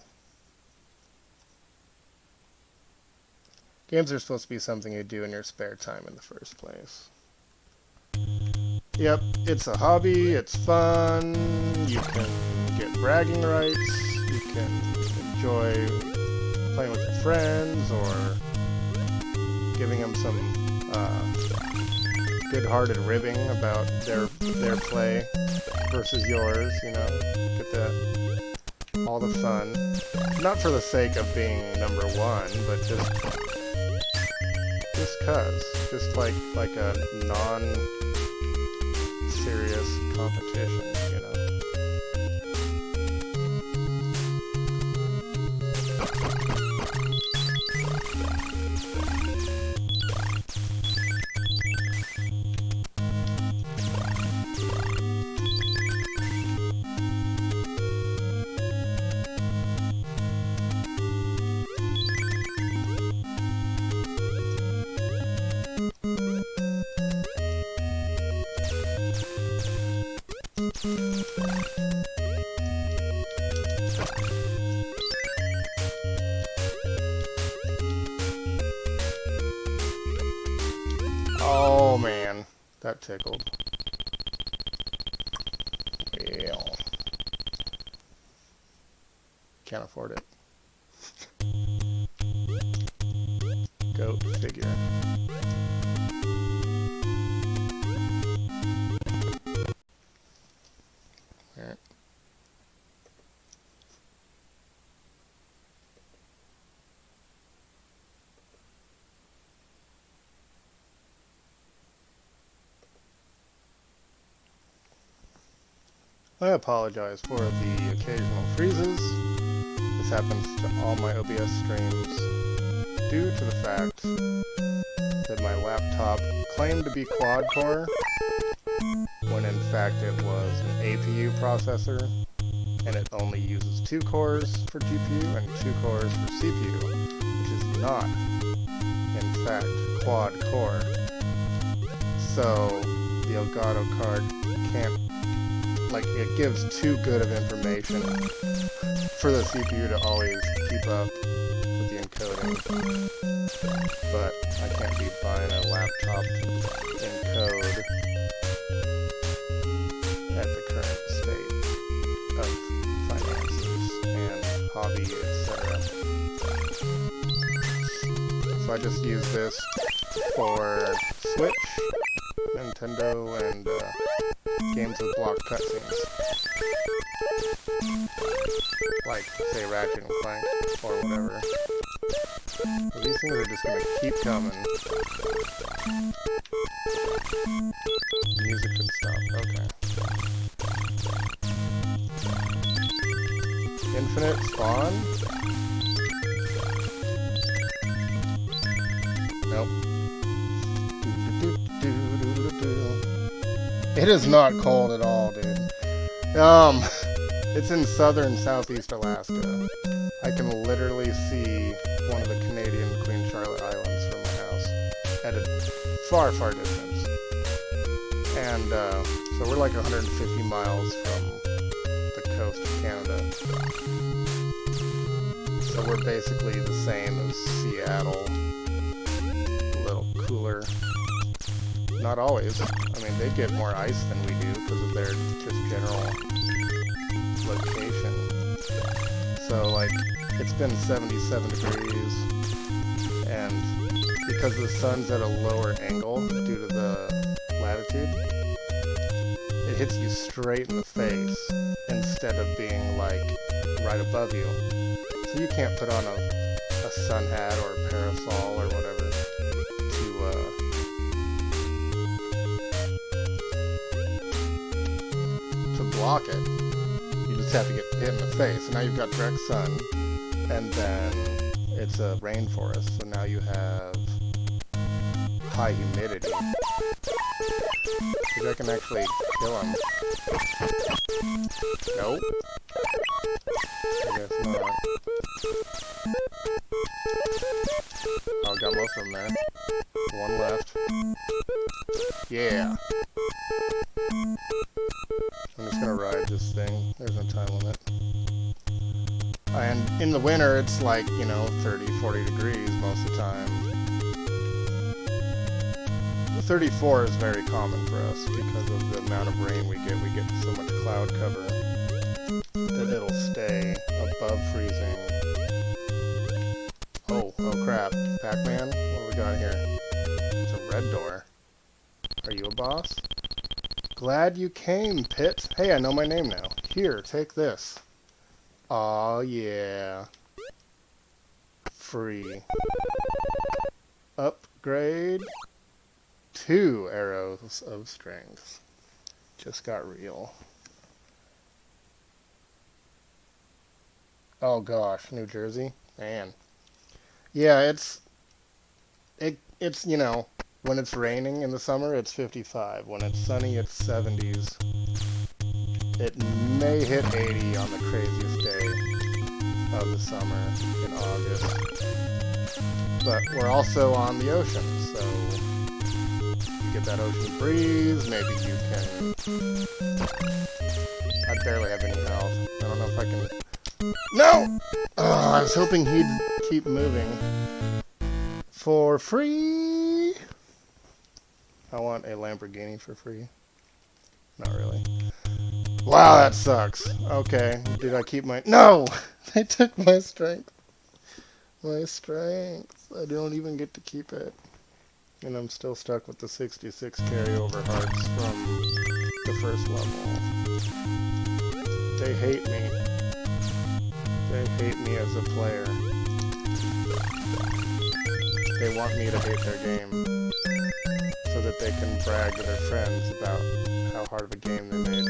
Games are supposed to be something you do in your spare time in the first place. Yep, it's a hobby, it's fun, you can get bragging rights, you can enjoy playing with your friends, or giving them some good-hearted ribbing about their play versus yours, you know, get all the fun. Not for the sake of being number 1, but just cause. Just like a non-serious competition, you know. Oh man, that tickled. Well, can't afford it. Go figure. Alright. I apologize for the occasional freezes. This happens to all my OBS streams due to the fact that my laptop claimed to be quad-core when in fact it was an APU processor, and it only uses 2 cores for GPU and 2 cores for CPU, which is not, in fact, quad-core. So the Elgato card can't, like, it gives too good of information for the CPU to always keep up with the encoding. But I can't be buying a laptop to encode at the current state of finances and hobby, etc. So I just use this for Switch, Nintendo, and games with block cutscenes. Like, say, Ratchet and Clank, or whatever. But these things are just gonna keep coming. Music could stop, okay. Infinite spawn? Nope. It is not cold at all, dude. It's in southern southeast Alaska. I can literally see one of the Canadian Queen Charlotte Islands from my house at a far, far distance. And, so we're like 150 miles from the coast of Canada. So we're basically the same as Seattle. A little cooler. Not always. I mean, they get more ice than we do because of their just general location. So, like, it's been 77 degrees, and because the sun's at a lower angle due to the latitude, it hits you straight in the face instead of being, like, right above you. So you can't put on a sun hat or a parasol or whatever to block it. You just have to get hit in the face. So now you've got direct sun, and then it's a rainforest, so now you have high humidity. Maybe I can actually kill him. Nope. I guess not. Oh, got most of them there. One left. Yeah. I'm just gonna ride this thing. There's no time limit. And in the winter, it's like, you know, 30, 40 degrees most of the time. The 34 is very common for us because of the amount of rain we get. We get so much cloud cover that it'll stay above freezing. Oh crap. Pac-Man? What do we got here? It's a red door. Are you a boss? Glad you came, Pit. Hey, I know my name now. Here, take this. Aw, yeah. Free. Upgrade. 2 arrows of strength. Just got real. Oh gosh, New Jersey? Man. Yeah, it's, you know, when it's raining in the summer, it's 55. When it's sunny, it's 70s. It may hit 80 on the craziest day of the summer in August. But we're also on the ocean, so you get that ocean breeze, maybe you can... I barely have any health. I don't know if I can... No! Oh, I was hoping he'd keep moving. For free! I want a Lamborghini for free. Not really. Wow, that sucks. Okay, did I keep my... No! They took my strength. My strength. I don't even get to keep it. And I'm still stuck with the 66 carryover hearts from the first level. They hate me. They hate me as a player. They want me to hate their game so that they can brag to their friends about how hard of a game they made.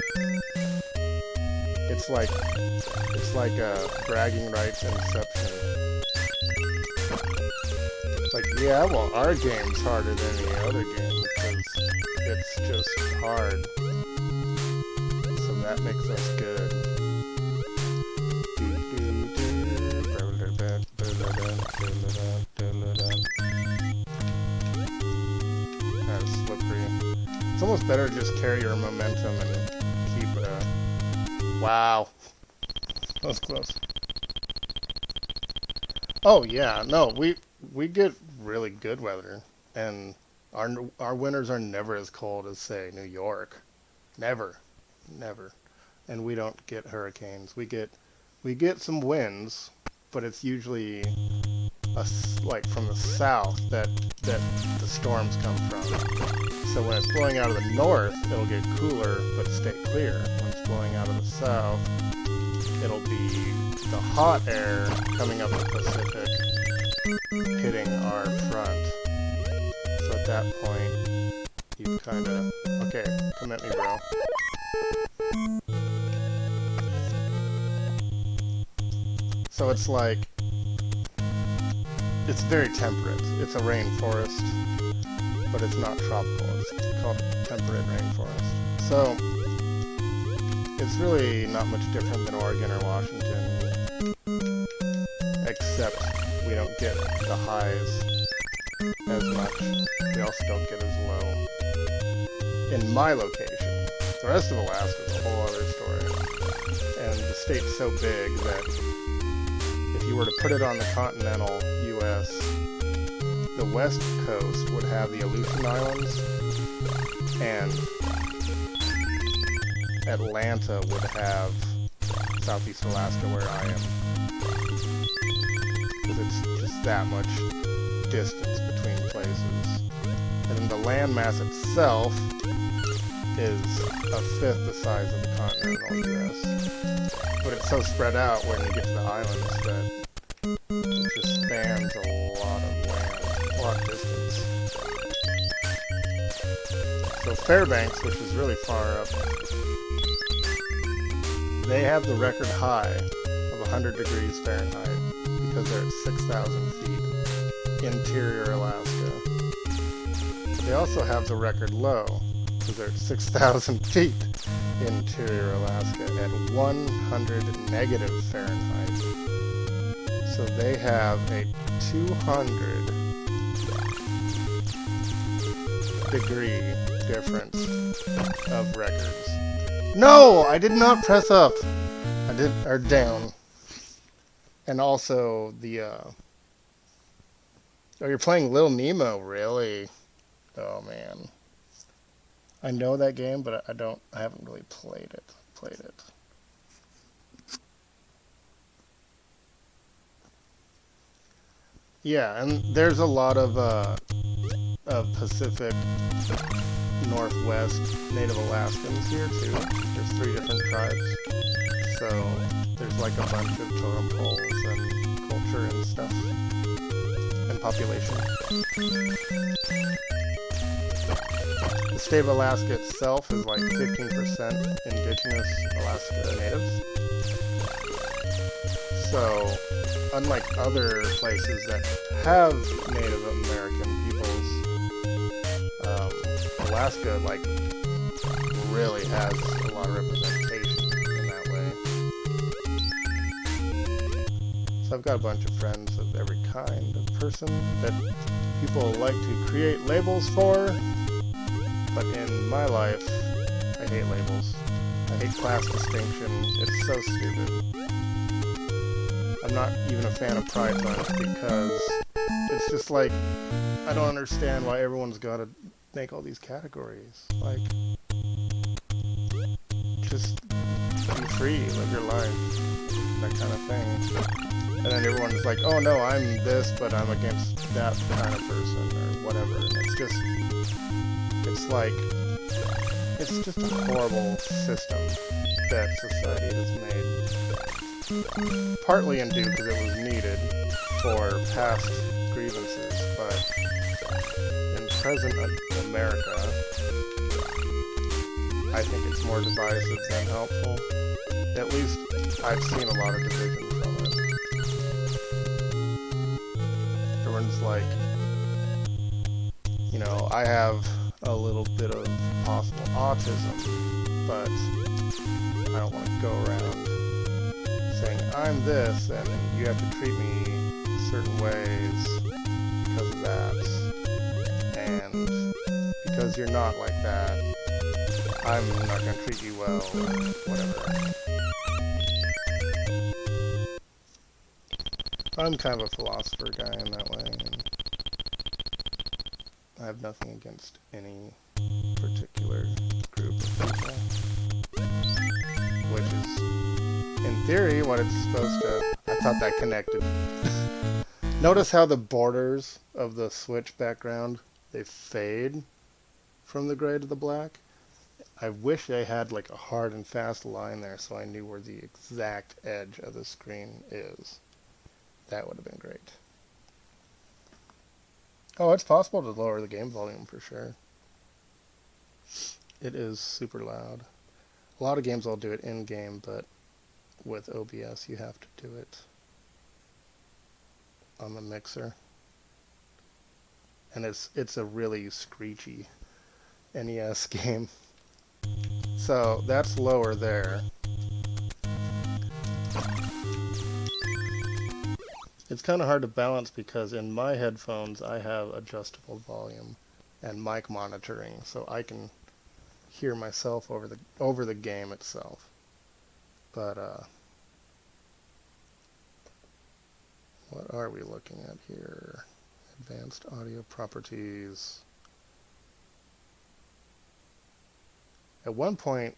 It's like a bragging rights inception. It's like, yeah, well, our game's harder than any other game because it's just hard. So that makes us good. Kind of slippery. It's almost better to just carry your momentum and keep wow. That was close. Oh yeah, no, we get really good weather, and our winters are never as cold as, say, New York. Never. And we don't get hurricanes. We get some winds, but it's usually like from the south that the storms come from. So when it's blowing out of the north, it'll get cooler but stay clear. When it's blowing out of the south, it'll be the hot air coming up the Pacific hitting our front. So at that point, you kind of... Okay, come at me, bro. So it's like... It's very temperate. It's a rainforest, but it's not tropical. It's called temperate rainforest. So it's really not much different than Oregon or Washington, except we don't get the highs as much. We also don't get as low. In my location, the rest of Alaska is a whole other story. And the state's so big that if you were to put it on the continental U.S., the west coast would have the Aleutian Islands, and Atlanta would have Southeast Alaska, where I am. Because it's just that much distance between places. And then the landmass itself is a fifth the size of the continental U.S. But it's so spread out when you get to the islands that it just spans a lot of land, a lot of distance. So Fairbanks, which is really far up, they have the record high of 100 degrees Fahrenheit because they're at 6,000 feet, interior Alaska. They also have the record low because they're at 6,000 feet, interior Alaska, at 100 negative Fahrenheit. So they have a 200 degree difference of records. No! I did not press up! I did, or down. And also the, oh, you're playing Lil Nemo, really? Oh, man. I know that game, but I haven't really played it. Yeah, and there's a lot of Pacific Northwest Native Alaskans here too. There's 3 different tribes. So there's like a bunch of totem poles and culture and stuff. And population. The state of Alaska itself is like 15% indigenous Alaska natives. So, unlike other places that have Native American peoples, Alaska, like, really has a lot of representation in that way. So I've got a bunch of friends of every kind of person that people like to create labels for, but in my life, I hate labels. I hate class distinction. It's so stupid. I'm not even a fan of Pride Month because it's just like, I don't understand why everyone's got to make all these categories. Like, just be free, live your life, that kind of thing. And then everyone's like, oh no, I'm this, but I'm against that kind of person, or whatever. And it's just a horrible system that society has made. Partly undue because it was needed for past grievances, but in present America, I think it's more divisive than helpful. At least I've seen a lot of division from it. Everyone's like, you know, I have a little bit of possible autism, but I don't want to go around saying I'm this and you have to treat me certain ways because of that. And because you're not like that, I'm not going to treat you well, or whatever. I'm kind of a philosopher guy in that way, and I have nothing against any particular group of people. Which is, in theory, what it's supposed to... I thought that connected. Notice how the borders of the Switch background, they fade from the gray to the black? I wish they had like a hard and fast line there so I knew where the exact edge of the screen is. That would have been great. Oh, it's possible to lower the game volume for sure. It is super loud. A lot of games I'll do it in-game, but with OBS you have to do it on the mixer. And it's a really screechy NES game. So that's lower there. It's kind of hard to balance because in my headphones I have adjustable volume and mic monitoring, so I can hear myself over the game itself. But what are we looking at here? Advanced audio properties. At one point,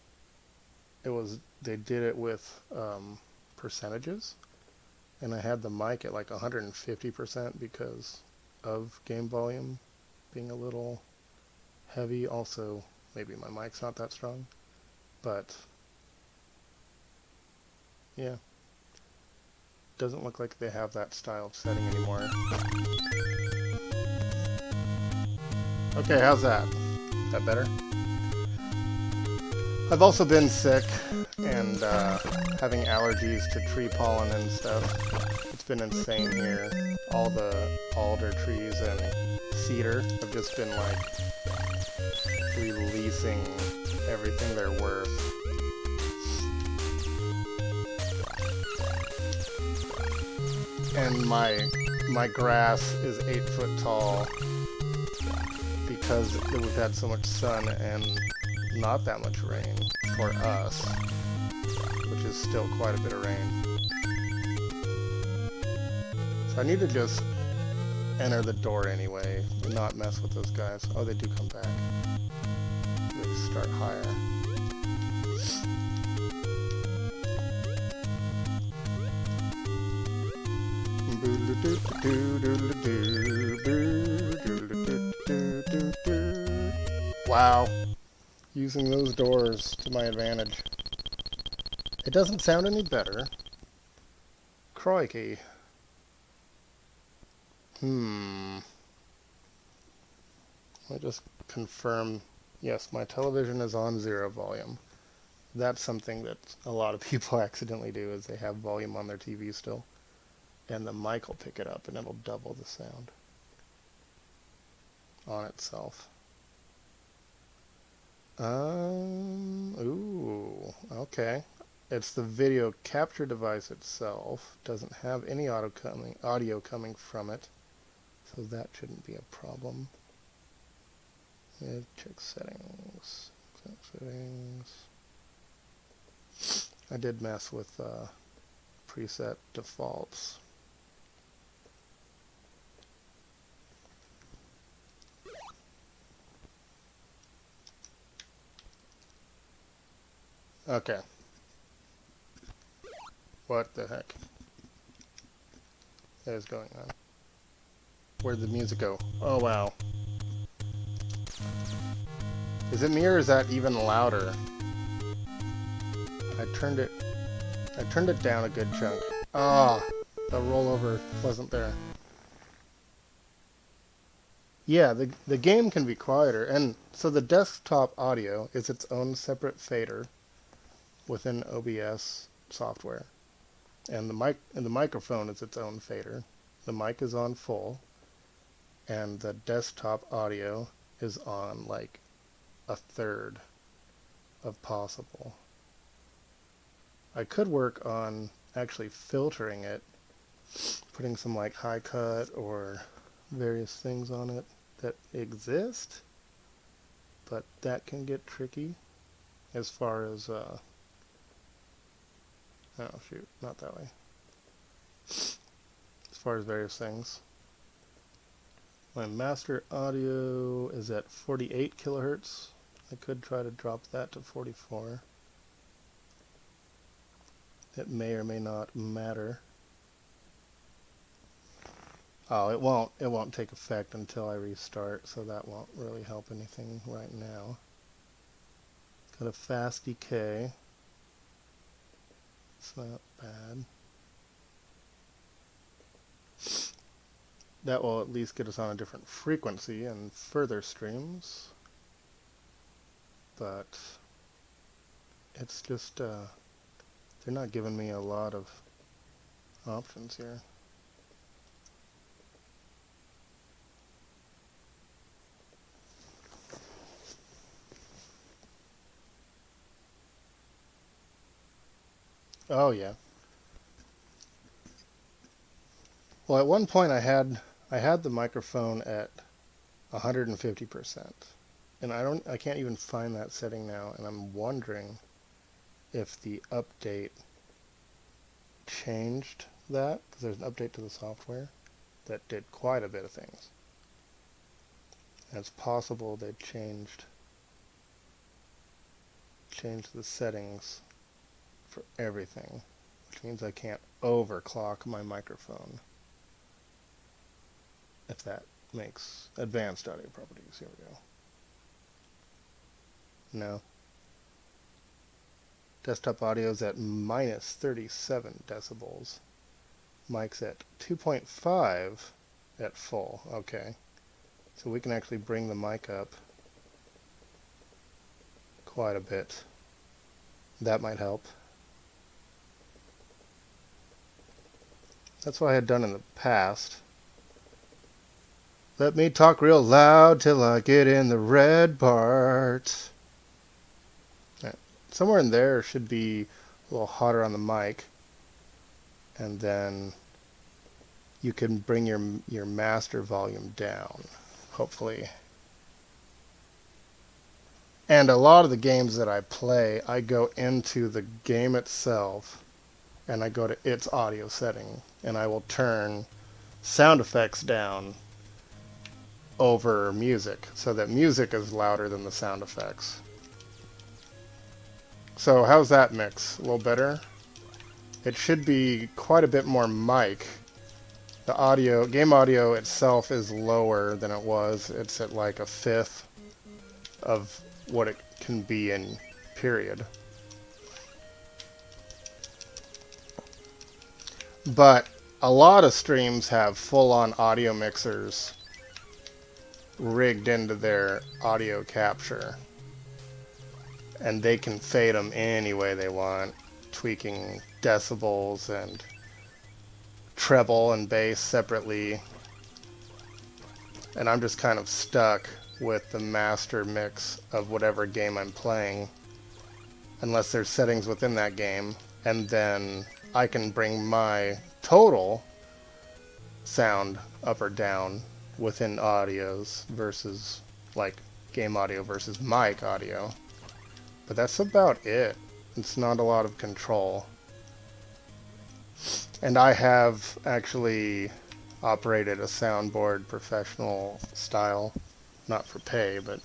they did it with percentages, and I had the mic at like 150% because of game volume being a little heavy. Also, maybe my mic's not that strong, but yeah, doesn't look like they have that style of setting anymore. Okay, how's that? Is that better? I've also been sick and having allergies to tree pollen and stuff. It's been insane here. All the alder trees and cedar have just been like releasing everything they're worth. And my grass is 8 foot tall because we've had so much sun and not that much rain for us, which is still quite a bit of rain. So I need to just enter the door anyway, and not mess with those guys. Oh, they do come back. They start higher. Wow. Using those doors to my advantage. It doesn't sound any better. Crikey. Let me just confirm. Yes, my television is on 0 volume. That's something that a lot of people accidentally do, is they have volume on their TV still. And the mic will pick it up and it'll double the sound on itself. Ooh, okay. It's the video capture device itself. Doesn't have any audio coming from it, so that shouldn't be a problem. Yeah, check settings. I did mess with preset defaults. Okay. What the heck is going on? Where'd the music go? Oh wow. Is it me or is that even louder? I turned it down a good chunk. Ah, the rollover wasn't there. Yeah, the game can be quieter, and so the desktop audio is its own separate fader within OBS software, and the microphone is its own fader. The mic is on full, and the desktop audio is on like a third of possible. I could work on actually filtering it, putting some like high cut or various things on it that exist, but that can get tricky as far as oh shoot, not that way. As far as various things. My master audio is at 48 kilohertz. I could try to drop that to 44. It may or may not matter. Oh, it won't take effect until I restart, so that won't really help anything right now. Got a fast decay. It's not bad. That will at least get us on a different frequency and further streams. But it's just, they're not giving me a lot of options here. Oh yeah. Well, at one point I had the microphone at 150%, and I can't even find that setting now, and I'm wondering if the update changed that, because there's an update to the software that did quite a bit of things. And it's possible they changed the settings for everything, which means I can't overclock my microphone. If that makes advanced audio properties. Here we go. No. Desktop audio is at minus 37 decibels. Mic's at 2.5 at full. Okay. So we can actually bring the mic up quite a bit. That might help. That's what I had done in the past. Let me talk real loud till I get in the red part. Somewhere in there should be a little hotter on the mic, and then you can bring your master volume down, hopefully. And a lot of the games that I play, I go into the game itself, and I go to its audio setting, and I will turn sound effects down over music, so that music is louder than the sound effects. So how's that mix? A little better? It should be quite a bit more mic. The game audio itself is lower than it was. It's at like a fifth of what it can be in period. But a lot of streams have full-on audio mixers rigged into their audio capture, and they can fade them any way they want, tweaking decibels and treble and bass separately. And I'm just kind of stuck with the master mix of whatever game I'm playing, unless there's settings within that game, and then I can bring my total sound up or down within audios versus like game audio versus mic audio. But that's about it. It's not a lot of control. And I have actually operated a soundboard professional style, not for pay, but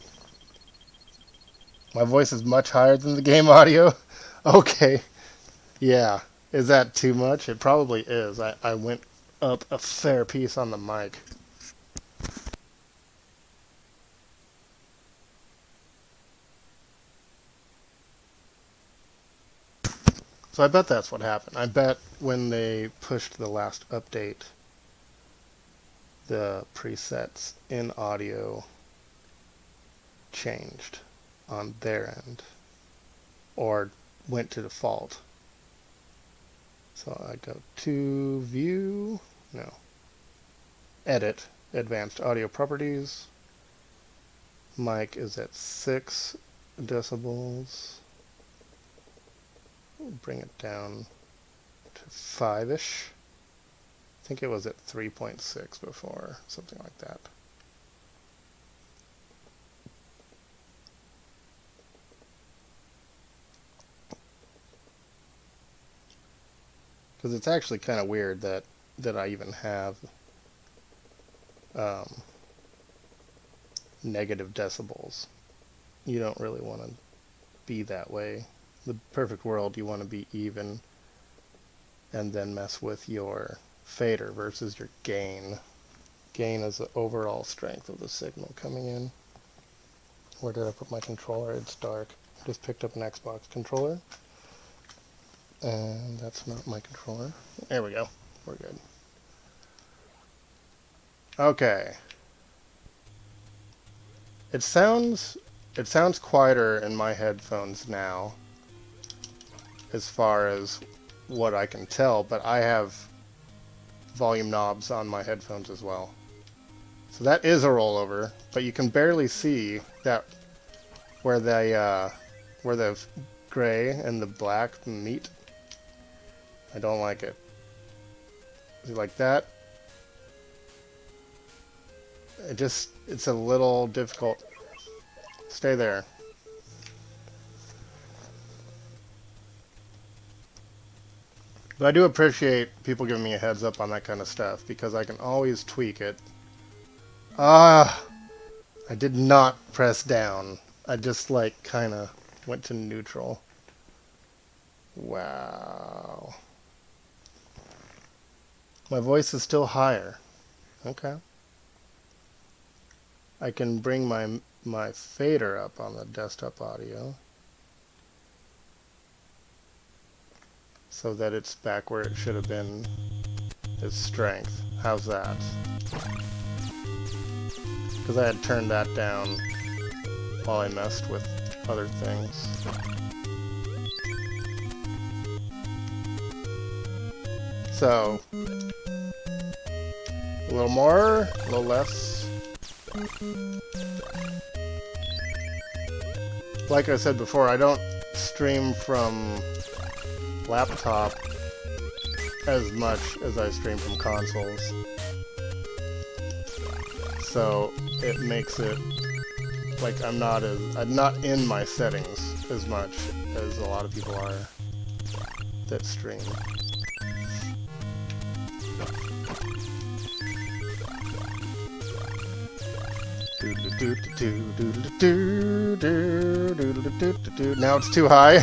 my voice is much higher than the game audio. Okay, yeah. Is that too much? It probably is. I went up a fair piece on the mic. So I bet that's what happened. I bet when they pushed the last update, the presets in audio changed on their end or went to default. So I go to view, no, edit, advanced audio properties. Mic is at 6 decibels. Bring it down to 5-ish. I think it was at 3.6 before, something like that. Because it's actually kind of weird that I even have negative decibels. You don't really want to be that way. The perfect world, you want to be even and then mess with your fader versus your gain. Gain is the overall strength of the signal coming in. Where did I put my controller? It's dark. I just picked up an Xbox controller. And that's not my controller. There we go. We're good. Okay. It sounds quieter in my headphones now, as far as what I can tell, but I have volume knobs on my headphones as well. So that is a rollover, but you can barely see that where the gray and the black meet. I don't like it. See, like that? It's a little difficult. Stay there. But I do appreciate people giving me a heads up on that kind of stuff, because I can always tweak it. I did not press down. I just like kind of went to neutral. Wow. My voice is still higher. Okay. I can bring my fader up on the desktop audio so that it's back where it should have been, its strength. How's that? Because I had turned that down while I messed with other things. So, a little more, a little less. Like I said before, I don't stream from laptop as much as I stream from consoles. So it makes it like I'm not in my settings as much as a lot of people are that stream. Now it's too high.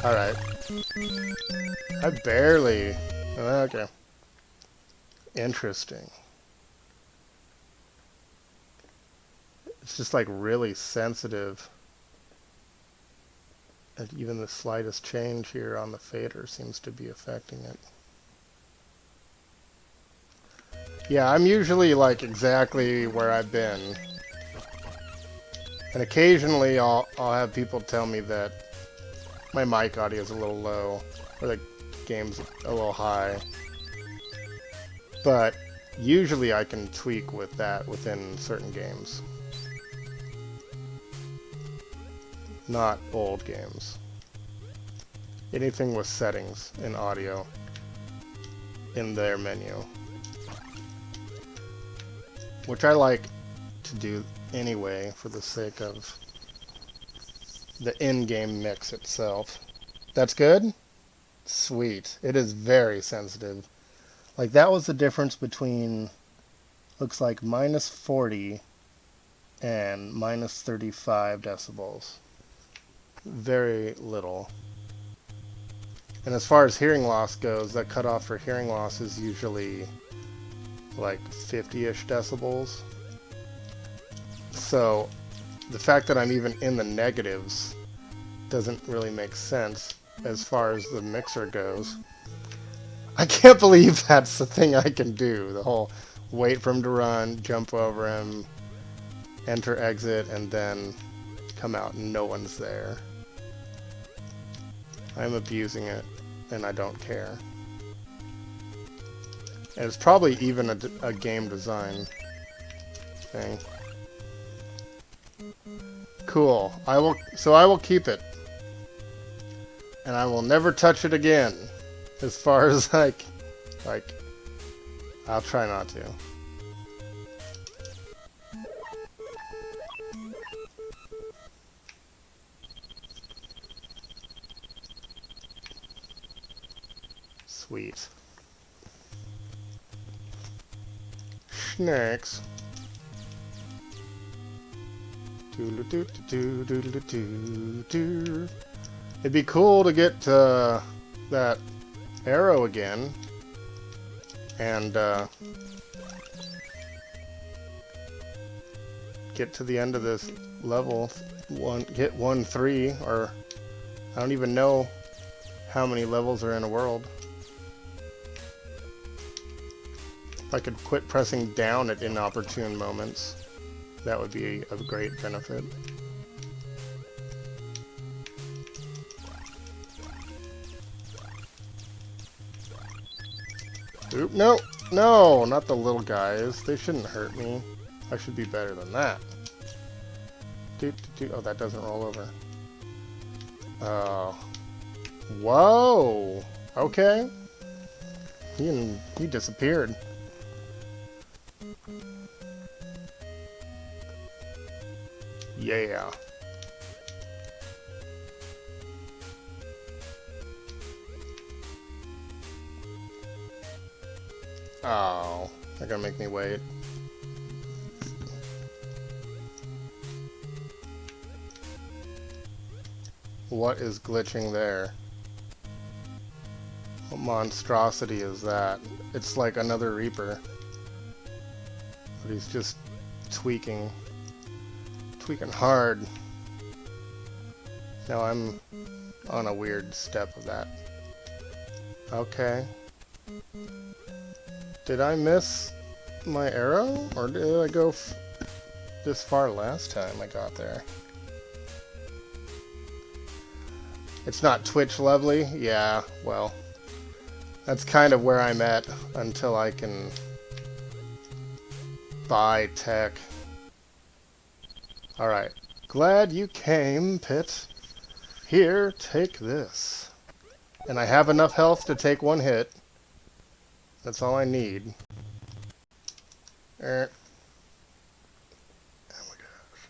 Alright. I barely... Okay. Interesting. It's just like really sensitive. And even the slightest change here on the fader seems to be affecting it. Yeah, I'm usually like exactly where I've been. And occasionally I'll have people tell me that my mic audio is a little low, or the game's a little high. But usually I can tweak with that within certain games. Not old games. Anything with settings in audio in their menu. Which I like to do anyway for the sake of the in-game mix itself. That's good? Sweet. It is very sensitive. Like that was the difference between, looks like minus 40 and minus 35 decibels. Very little. And as far as hearing loss goes, that cutoff for hearing loss is usually like 50-ish decibels. So the fact that I'm even in the negatives doesn't really make sense as far as the mixer goes. I can't believe that's the thing I can do. The whole wait for him to run, jump over him, enter exit, and then come out and no one's there. I'm abusing it, and I don't care. And it's probably even a game design thing. Cool. I will keep it. And I will never touch it again. As far as like I'll try not to. Sweet. Snacks. It'd be cool to get that arrow again and get to the end of this level. Hit 1-3, or I don't even know how many levels are in a world. If I could quit pressing down at inopportune moments, that would be a great benefit. Oop, no! No! Not the little guys. They shouldn't hurt me. I should be better than that. Oh, that doesn't roll over. Whoa! Okay. He disappeared. Yeah. Oh, they're gonna make me wait. What is glitching there? What monstrosity is that? It's like another Reaper. But he's just tweaking. Tweaking hard. Now I'm on a weird step of that. Okay. Did I miss my arrow? Or did I go this far last time I got there? It's not Twitch lovely? Yeah, well, that's kind of where I'm at until I can buy tech. Alright, glad you came, Pit. Here, take this. And I have enough health to take one hit. That's all I need. Oh my gosh.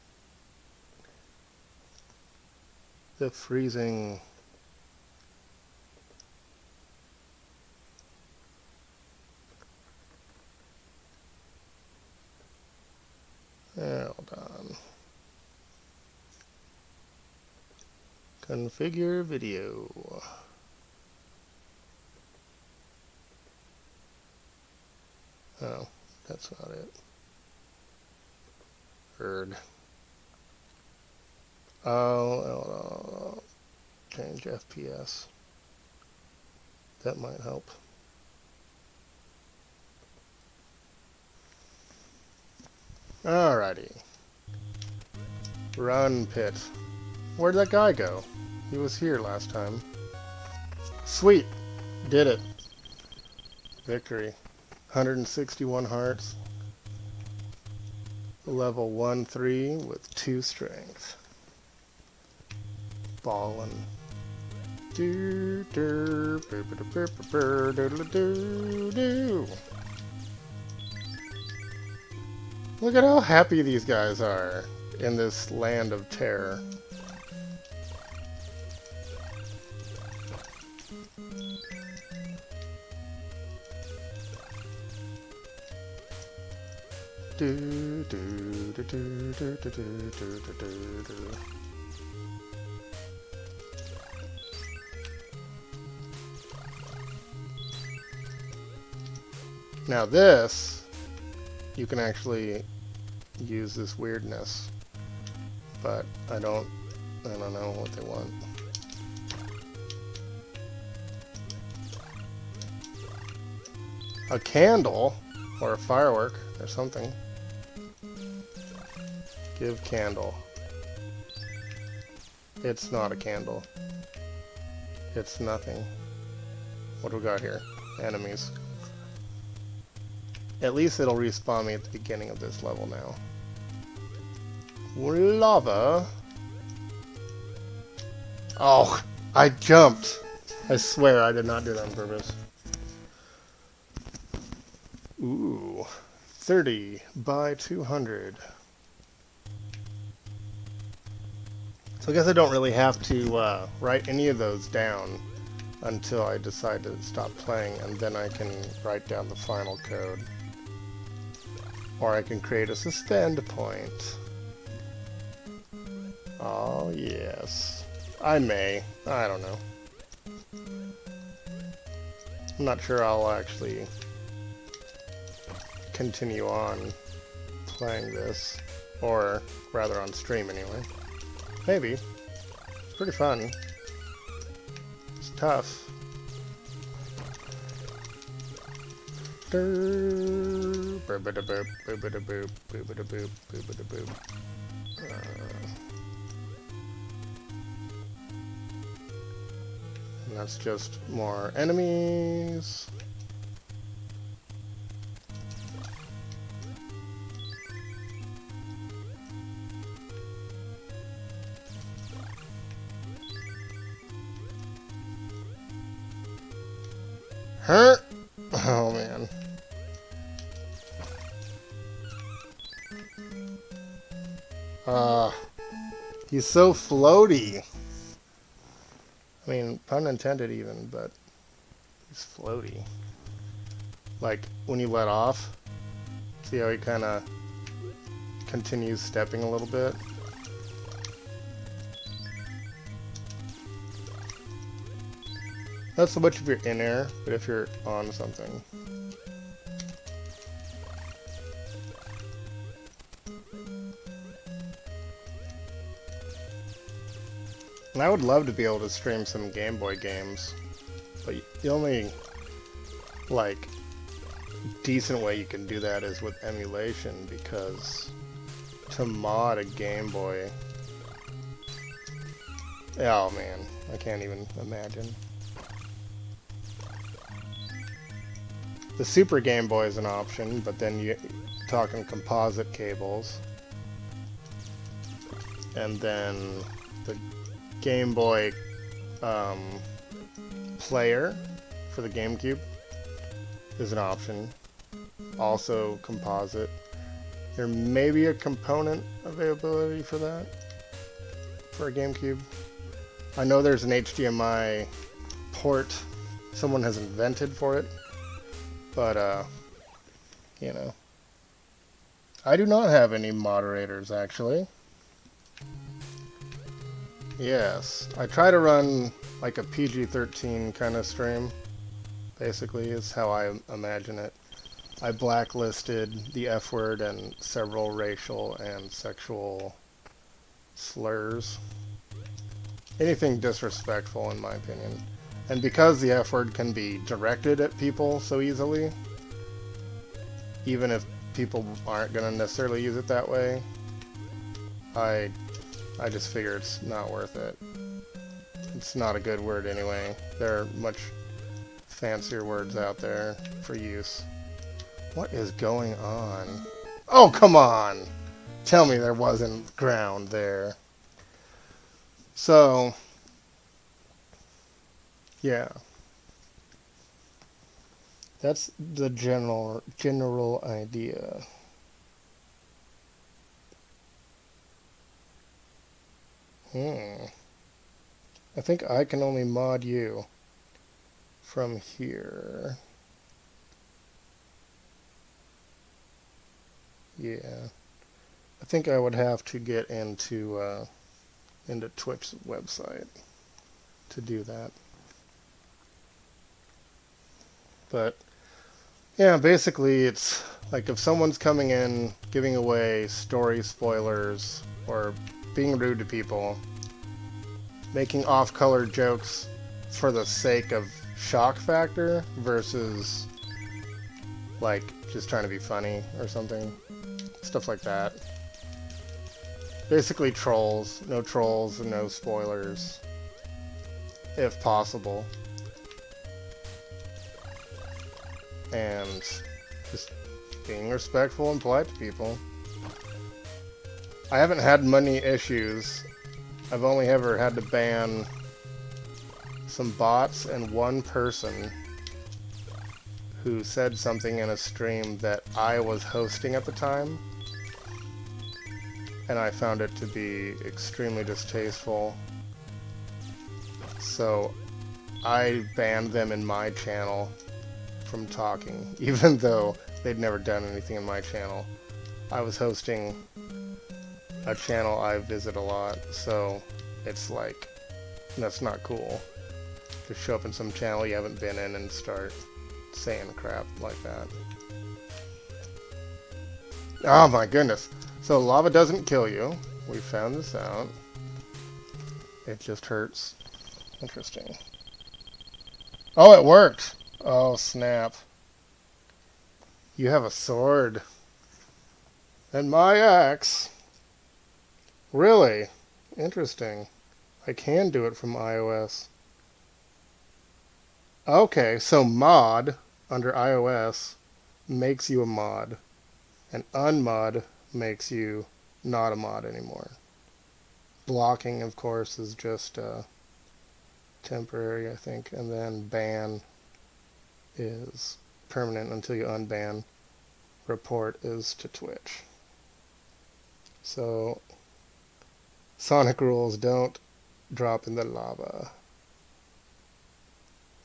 The freezing. Hold on. Configure video. Oh, that's not it. Heard. Oh, change FPS. That might help. Alrighty. Run, Pit. Where'd that guy go? He was here last time. Sweet! Did it. Victory. 161 hearts. Level 1-3 with 2 strength. Ballin'. Look at how happy these guys are in this land of terror. Now this, you can actually use this weirdness, but I don't know what they want. A candle? Or a firework, or something. Give candle. It's not a candle. It's nothing. What do we got here? Enemies. At least it'll respawn me at the beginning of this level now. Lava. Oh, I jumped. I swear I did not do that on purpose. Ooh, 30 by 200. So I guess I don't really have to write any of those down until I decide to stop playing, and then I can write down the final code. Or I can create a suspend point. Oh, yes. I may. I don't know. I'm not sure I'll actually continue on playing this. Or, rather, on stream anyway. Maybe. It's pretty fun. It's tough. And that's just more enemies. Hurt! Oh man. He's so floaty. I mean, pun intended even, but he's floaty. Like, when you let off, see how he kind of continues stepping a little bit? Not so much if you're in air, but if you're on something. And I would love to be able to stream some Game Boy games, but the only, like, decent way you can do that is with emulation, because to mod a Game Boy, oh man, I can't even imagine. The Super Game Boy is an option, but then you're talking composite cables. And then the Game Boy player for the GameCube is an option. Also composite. There may be a component availability for that for a GameCube. I know there's an HDMI port someone has invented for it. But, you know, I do not have any moderators, actually. Yes, I try to run, like, a PG-13 kind of stream, basically, is how I imagine it. I blacklisted the F word and several racial and sexual slurs. Anything disrespectful, in my opinion. And because the F word can be directed at people so easily, even if people aren't going to necessarily use it that way, I just figure it's not worth it. It's not a good word anyway. There are much fancier words out there for use. What is going on? Oh, come on! Tell me there wasn't ground there. So, yeah. That's the general idea. I think I can only mod you from here. Yeah. I think I would have to get into Twitch's website to do that. But yeah, basically it's like if someone's coming in giving away story spoilers or being rude to people, making off-color jokes for the sake of shock factor versus like just trying to be funny or something. Stuff like that. Basically trolls. No trolls and no spoilers. If possible. And just being respectful and polite to people. I haven't had many issues. I've only ever had to ban some bots and one person who said something in a stream that I was hosting at the time, and I found it to be extremely distasteful. So I banned them in my channel from talking, even though they'd never done anything in my channel. I was hosting a channel I visit a lot, so it's like, that's not cool. Just show up in some channel you haven't been in and start saying crap like that. Oh my goodness. So lava doesn't kill you. We found this out. It just hurts. Interesting. Oh, it worked! Oh, snap. You have a sword. And my axe. Really? Interesting. I can do it from iOS. Okay, so mod under iOS makes you a mod, and unmod makes you not a mod anymore. Blocking, of course, is just temporary, I think, and then ban is permanent until you unban. Report is to Twitch. So, Sonic rules, don't drop in the lava.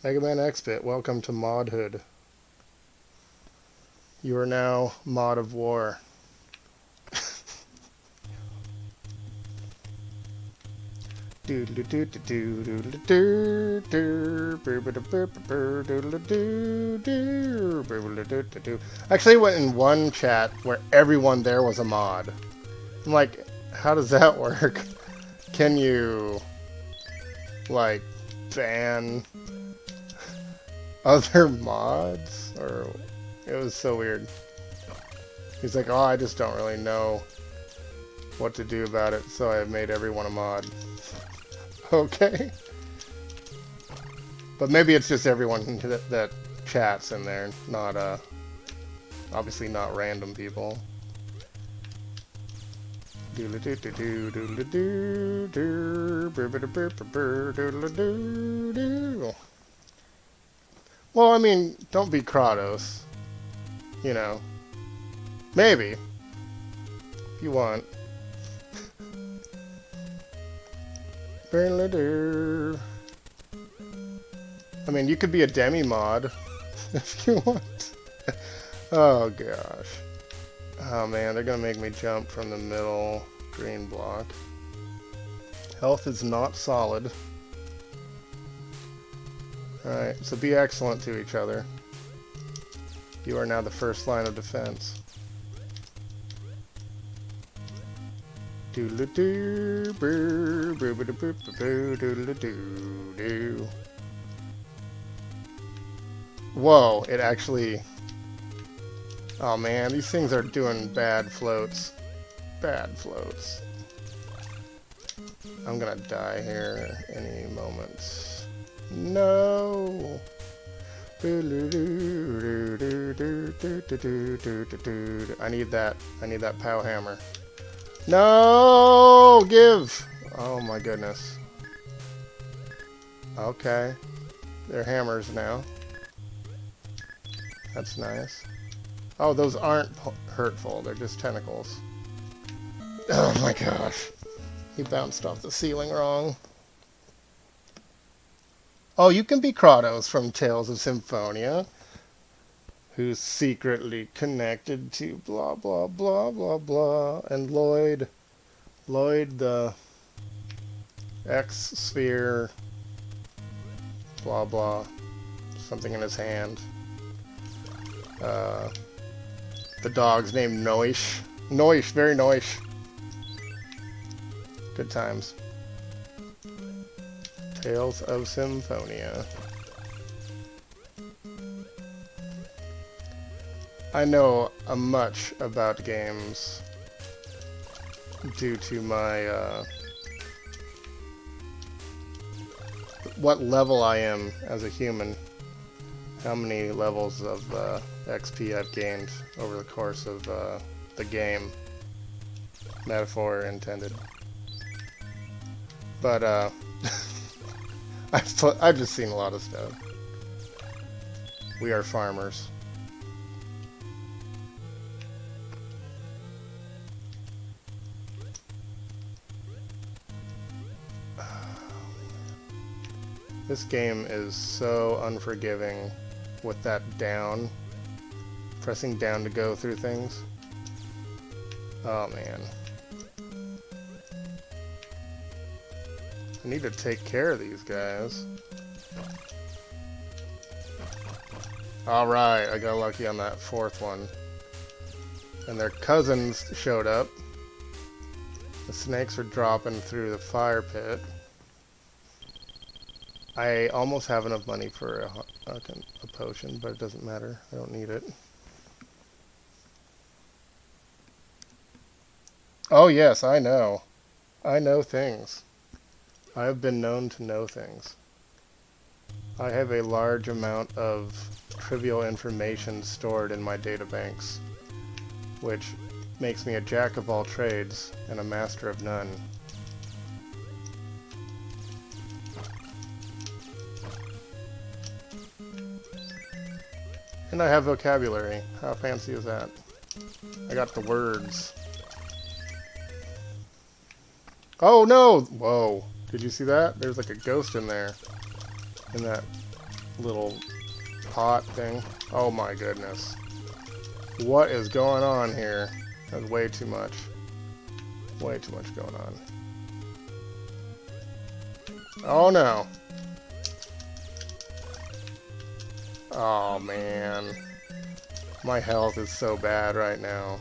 Mega Man X-Bit, welcome to Modhood. You are now Mod of War. Actually, I went in one chat where everyone there was a mod. I'm like, how does that work? Can you, like, ban other mods? Or it was so weird. He's like, oh, I just don't really know what to do about it, so I made everyone a mod. Okay. But maybe it's just everyone that chats in there, not, obviously not random people. Well, I mean, don't be Kratos. You know. Maybe. If you want. I mean, you could be a demi-mod if you want. Oh, gosh. Oh, man, they're gonna make me jump from the middle green block. Health is not solid. Alright, so be excellent to each other. You are now the first line of defense. Doodle-doo, brr, brr-ba-da-boo-ba-boo, doodle-doo-doo. Whoa, it actually... Oh man, these things are doing bad floats. Bad floats. I'm gonna die here any moment. No! I need that POW hammer. No! Give! Oh my goodness. Okay. They're hammers now. That's nice. Oh, those aren't hurtful. They're just tentacles. Oh my gosh. He bounced off the ceiling wrong. Oh, you can be Kratos from Tales of Symphonia, who's secretly connected to blah blah blah blah blah, and Lloyd the X-sphere, blah blah, something in his hand. The dog's named Noish. Noish, very Noish. Good times. Tales of Symphonia. I know much about games due to my, what level I am as a human. How many levels of XP I've gained over the course of the game. Metaphor intended. But, I've just seen a lot of stuff. We are farmers. This game is so unforgiving with that down. Pressing down to go through things. Oh man. I need to take care of these guys. Alright, I got lucky on that fourth one. And their cousins showed up. The snakes are dropping through the fire pit. I almost have enough money for a potion, but it doesn't matter. I don't need it. Oh yes, I know. I know things. I have been known to know things. I have a large amount of trivial information stored in my databanks, which makes me a jack of all trades and a master of none. And I have vocabulary. How fancy is that? I got the words. Oh no! Whoa. Did you see that? There's like a ghost in there. In that little pot thing. Oh my goodness. What is going on here? That's way too much. Way too much going on. Oh no. Oh man. My health is so bad right now.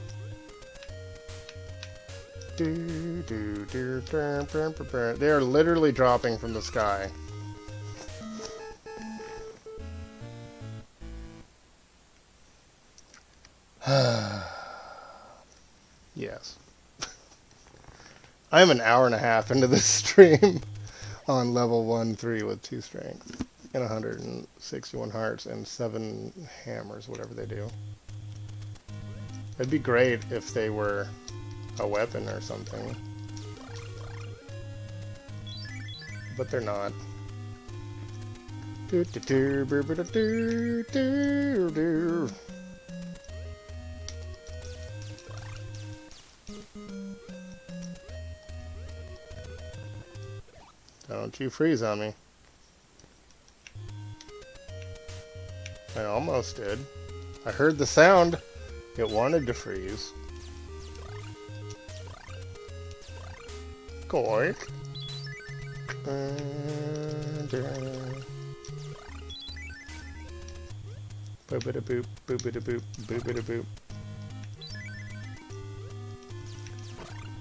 They are literally dropping from the sky. Yes. I'm an hour and a half into this stream on level 1-3 with 2 strength and 161 hearts and 7 hammers, whatever they do. It'd be great if they were a weapon or something. But they're not. Don't you freeze on me. I almost did. I heard the sound. It wanted to freeze. Goink. Boop-a-da-boop, boop-a-da-boop, boop-a-da-boop.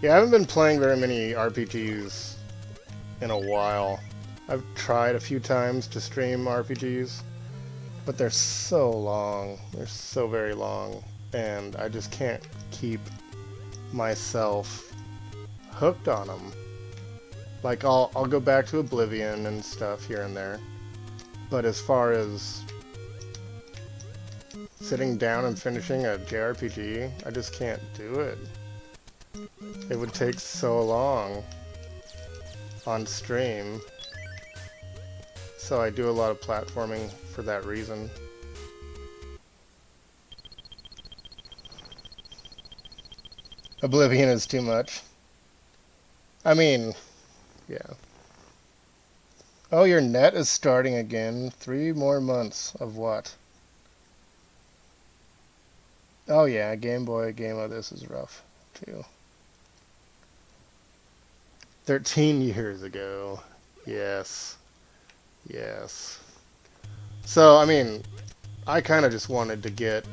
Yeah, I haven't been playing very many RPGs in a while. I've tried a few times to stream RPGs, but they're so long. They're so very long, and I just can't keep myself hooked on them. Like, I'll go back to Oblivion and stuff here and there, but as far as sitting down and finishing a JRPG, I just can't do it. It would take so long on stream, so I do a lot of platforming for that reason. Oblivion is too much. I mean, yeah. Oh, your net is starting again. 3 more months of what? Oh yeah, Game Boy game of this is rough, too. 13 years ago. Yes. Yes. So, I mean, I kind of just wanted to get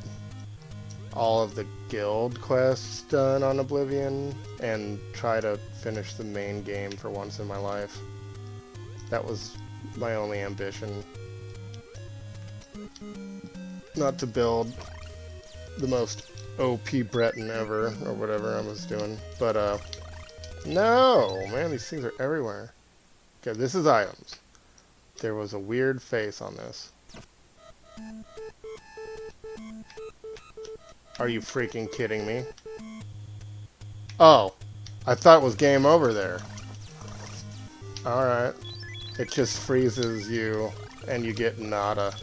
all of the guild quests done on Oblivion and try to finish the main game for once in my life. That was my only ambition. Not to build the most OP Breton ever, or whatever I was doing. But, no! Man, these things are everywhere. Okay, this is items. There was a weird face on this. Are you freaking kidding me? Oh, I thought it was game over there. Alright. It just freezes you, and you get nada.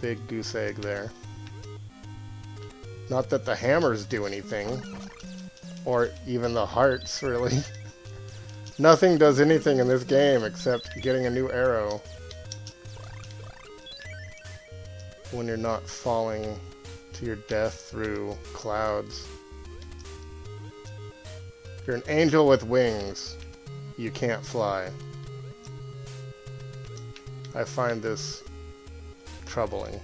Big goose egg there. Not that the hammers do anything. Or even the hearts, really. Nothing does anything in this game except getting a new arrow. When you're not falling to your death through clouds. You're an angel with wings. You can't fly. I find this troubling.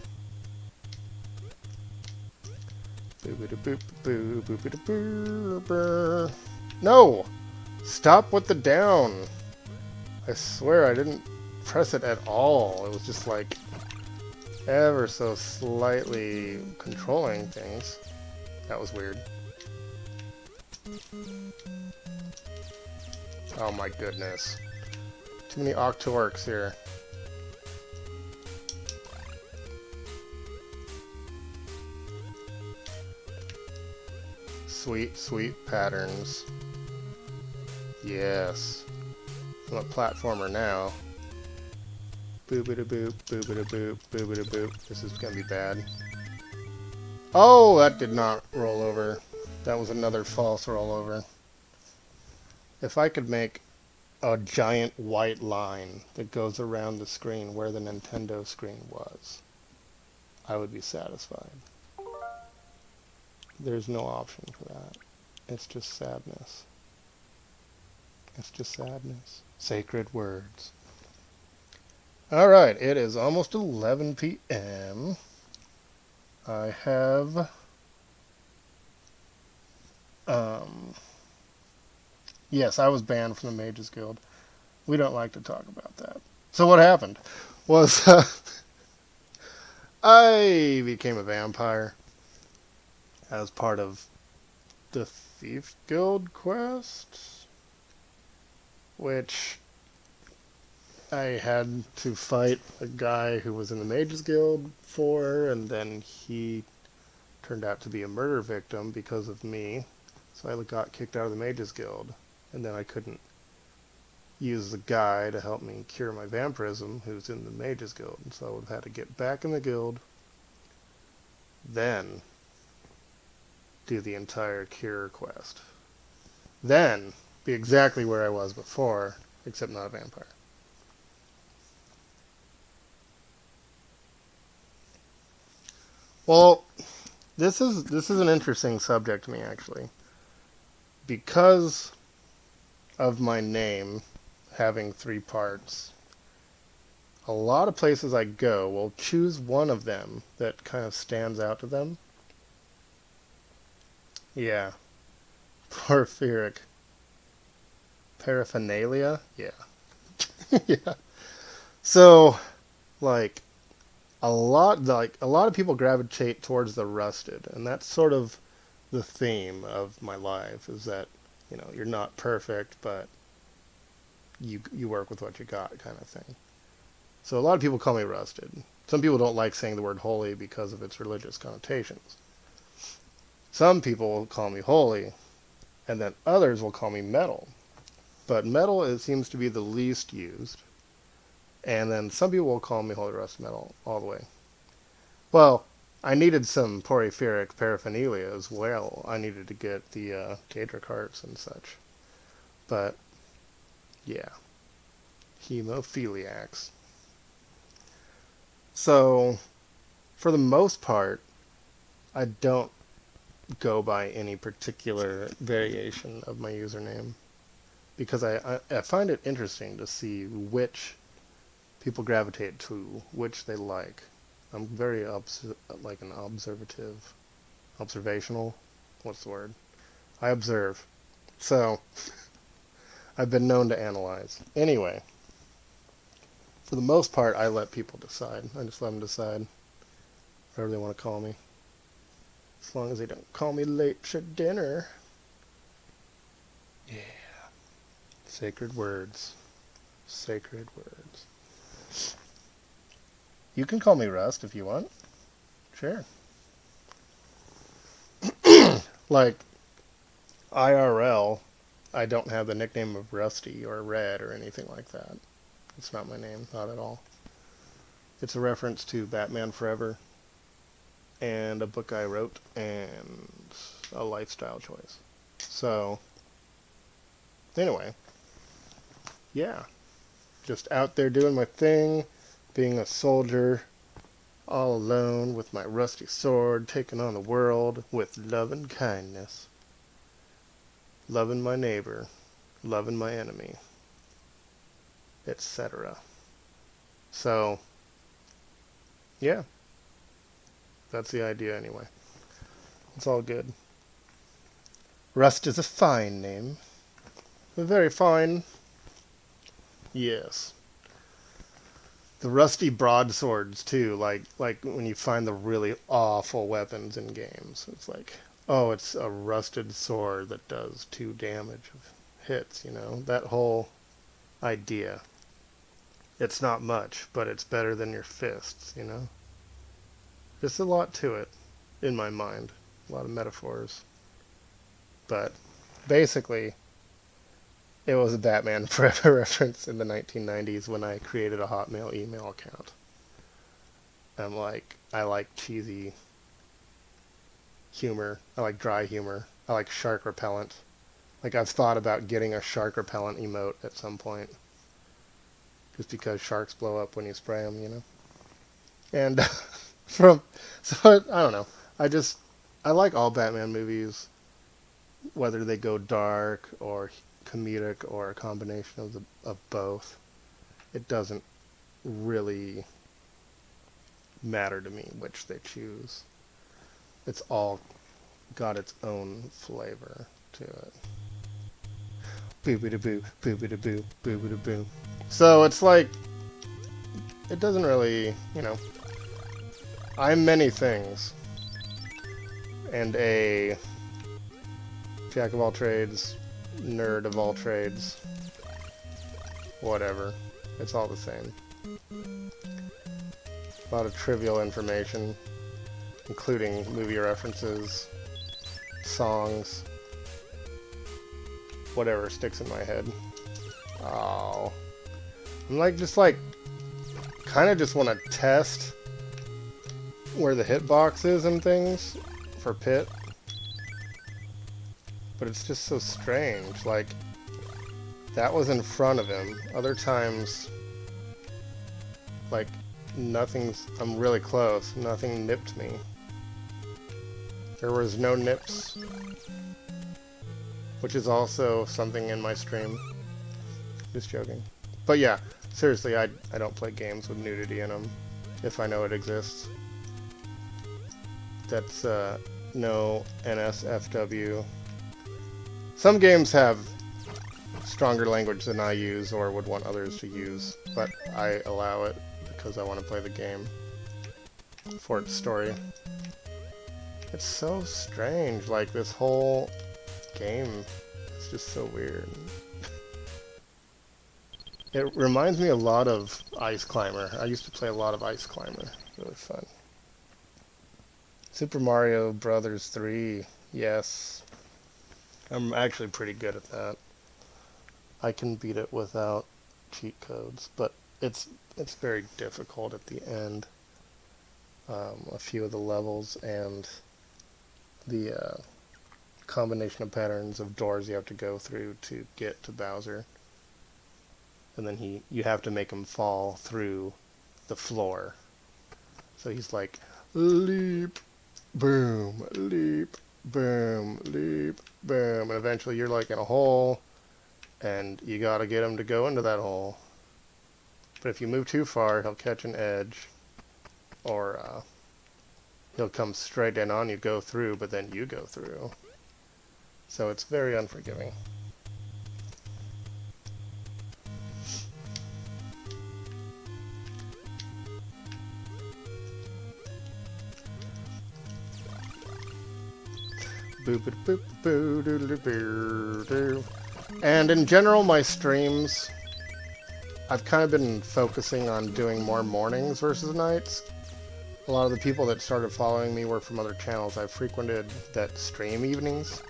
No! Stop with the down! I swear I didn't press it at all. It was just like ever so slightly controlling things. That was weird. Oh my goodness. Too many Octorks here. Sweet, sweet patterns. Yes. I'm a platformer now. Boop-a-da-boop, boop-a-da-boop, boop-a-da-boop. This is gonna be bad. Oh, that did not roll over. That was another false rollover. If I could make a giant white line that goes around the screen where the Nintendo screen was, I would be satisfied. There's no option for that. It's just sadness. It's just sadness. Sacred words. Alright, it is almost 11 p.m. I have... Yes, I was banned from the Mages Guild. We don't like to talk about that. So what happened was I became a vampire as part of the Thief Guild quest, which I had to fight a guy who was in the Mages Guild for, and then he turned out to be a murder victim because of me. So I got kicked out of the Mages Guild, and then I couldn't use the guy to help me cure my vampirism, who's in the Mages Guild. So I would have had to get back in the guild, then do the entire cure quest. Then be exactly where I was before, except not a vampire. Well, this is an interesting subject to me, actually. Because of my name having 3 parts, a lot of places I go will choose one of them that kind of stands out to them. Yeah. Porphyric. Paraphernalia? Yeah. Yeah. So, like a lot of people gravitate towards the rusted, and that's sort of the theme of my life, is that, you know, you're not perfect, but you work with what you got, kind of thing. So a lot of people call me rusted. Some people don't like saying the word holy because of its religious connotations. Some people will call me holy, and then others will call me metal. But metal, it seems to be the least used. And then some people will call me holy rusted metal all the way. Well, I needed some porphyric paraphernalia as well. I needed to get the Daedric hearts and such. But, yeah. Hemophiliacs. So, for the most part, I don't go by any particular variation of my username, because I find it interesting to see which people gravitate to, which they like. I'm very observational. What's the word? I observe. So, I've been known to analyze. Anyway, for the most part, I let people decide. I just let them decide. whatever they want to call me. As long as they don't call me late for dinner. Yeah. Sacred words. Sacred words. You can call me Rust if you want. Sure. Like, IRL, I don't have the nickname of Rusty or Red or anything like that. It's not my name, not at all. It's a reference to Batman Forever and a book I wrote and a lifestyle choice. So, anyway, yeah. Just out there doing my thing, being a soldier, all alone with my rusty sword, taking on the world with love and kindness. Loving my neighbor, loving my enemy, etc. So, yeah. That's the idea anyway. It's all good. Rust is a fine name. Very fine. Yes. The rusty broadswords too, like when you find the really awful weapons in games. It's like, oh, it's a rusted sword that does 2 damage of hits, you know? That whole idea. It's not much, but it's better than your fists, you know? There's a lot to it, in my mind. A lot of metaphors. But, basically, it was a Batman Forever reference in the 1990s when I created a Hotmail email account. I'm like, I like cheesy humor. I like dry humor. I like shark repellent. Like, I've thought about getting a shark repellent emote at some point. Just because sharks blow up when you spray them, you know? And so I don't know. I like all Batman movies, whether they go dark or comedic or a combination of both. It doesn't really matter to me which they choose. It's all got its own flavor to it. Boo-boo-da-boo, boo-boo-da-boo, boo-boo-da-boo. So it's like, it doesn't really, you know, I'm many things. And a jack of all trades, nerd of all trades, whatever. It's all the same. A lot of trivial information, including movie references, songs, whatever sticks in my head. Oh. I'm like, kind of just want to test where the hitbox is and things for Pit. But it's just so strange. Like, that was in front of him. Other times, like, I'm really close. Nothing nipped me. There was no nips. Which is also something in my stream. Just joking. But yeah, seriously, I don't play games with nudity in them. If I know it exists. That's, no NSFW. Some games have stronger language than I use or would want others to use, but I allow it because I want to play the game for its story. It's so strange, like this whole game is just so weird. It reminds me a lot of Ice Climber. I used to play a lot of Ice Climber. Really fun. Super Mario Brothers 3, yes. I'm actually pretty good at that. I can beat it without cheat codes, but it's very difficult at the end. A few of the levels and the combination of patterns of doors you have to go through to get to Bowser. And then you have to make him fall through the floor. So he's like, leap, boom, leap, boom, leap, boom. And eventually you're like in a hole, and you gotta get him to go into that hole. But if you move too far, he'll catch an edge, or he'll come straight in on you, go through, but then you go through. So it's very unforgiving. And in general, my streams, I've kind of been focusing on doing more mornings versus nights. A lot of the people that started following me were from other channels I frequented that stream evenings.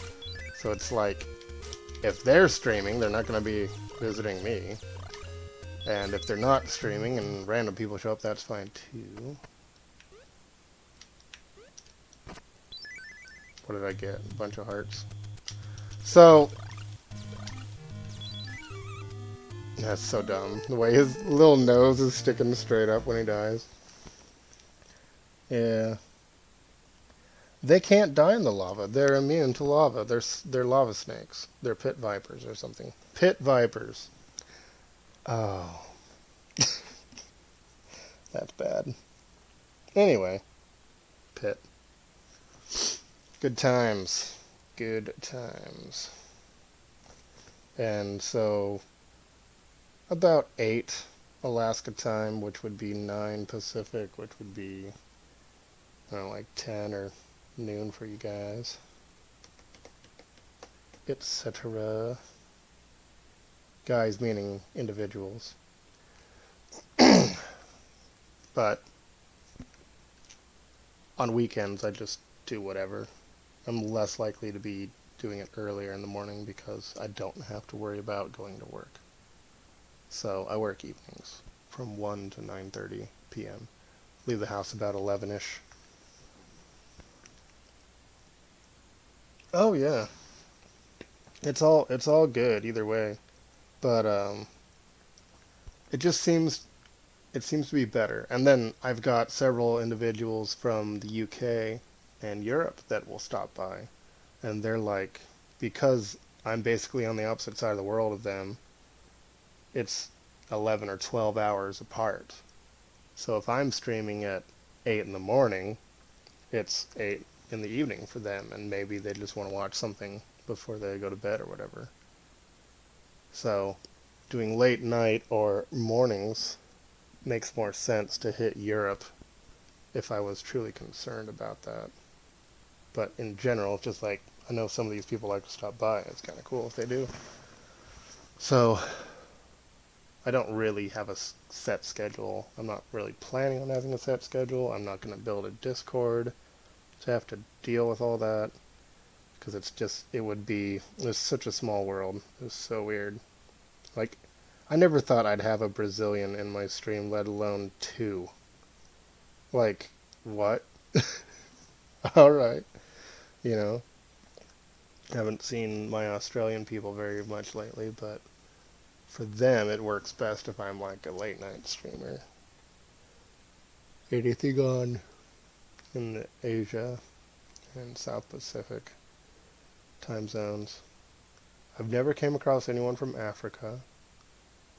So it's like, if they're streaming, they're not going to be visiting me. And if they're not streaming and random people show up, that's fine too. What did I get? A bunch of hearts. So, that's so dumb. The way his little nose is sticking straight up when he dies. Yeah. They can't die in the lava. They're immune to lava. They're lava snakes. They're pit vipers or something. Pit vipers. Oh. That's bad. Anyway. Pit. Good times. Good times. And so, about 8 Alaska time, which would be 9 Pacific, which would be, I don't know, like 10 or noon for you guys, etc. Guys meaning individuals. But on weekends I just do whatever. I'm less likely to be doing it earlier in the morning because I don't have to worry about going to work. So I work evenings from 1 to 9:30 p.m. Leave the house about 11ish. Oh yeah. It's all good either way. But it just seems to be better. And then I've got several individuals from the UK and Europe that will stop by, and they're like, because I'm basically on the opposite side of the world of them, it's 11 or 12 hours apart. So if I'm streaming at 8 in the morning, it's 8 in the evening for them, and maybe they just want to watch something before they go to bed or whatever. So doing late night or mornings makes more sense to hit Europe if I was truly concerned about that. But in general, it's just like, I know some of these people like to stop by. It's kind of cool if they do. So I don't really have a set schedule. I'm not really planning on having a set schedule. I'm not going to build a Discord to have to deal with all that, because it's such a small world. It's so weird. Like, I never thought I'd have a Brazilian in my stream, let alone 2. Like, what? Alright. You know, haven't seen my Australian people very much lately, but for them it works best if I'm like a late night streamer. Anything on in Asia and South Pacific time zones. I've never came across anyone from Africa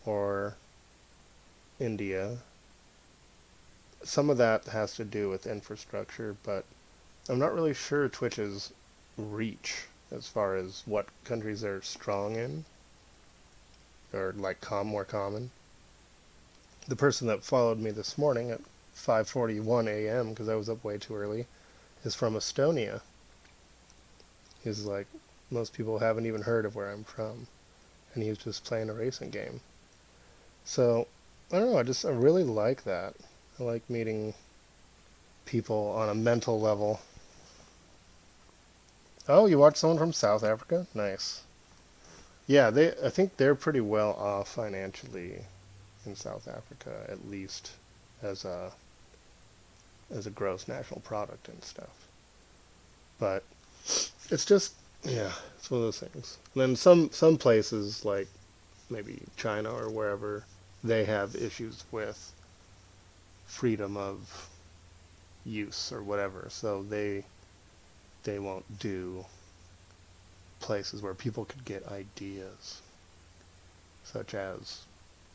or India. Some of that has to do with infrastructure, but I'm not really sure Twitch's reach as far as what countries they're strong in, or like more common. The person that followed me this morning at 5:41 a.m. because I was up way too early is from Estonia. He's like, most people haven't even heard of where I'm from, and he was just playing a racing game. So I don't know, I really like that. I like meeting people on a mental level. Oh, you watched someone from South Africa? Nice. Yeah, I think they're pretty well off financially in South Africa, at least as a gross national product and stuff. But it's just, yeah, it's one of those things. And then some places, like maybe China or wherever, they have issues with freedom of use or whatever, so they won't do places where people could get ideas, such as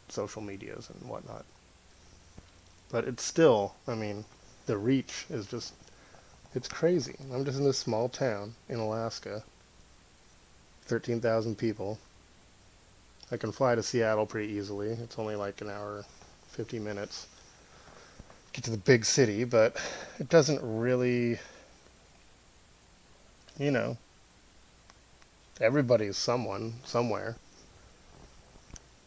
social medias and whatnot. But it's still, I mean, the reach is just, it's crazy. I'm just in this small town in Alaska, 13,000 people. I can fly to Seattle pretty easily. It's only like an hour, 50 minutes. Get to the big city, but it doesn't really, Everybody's someone, somewhere.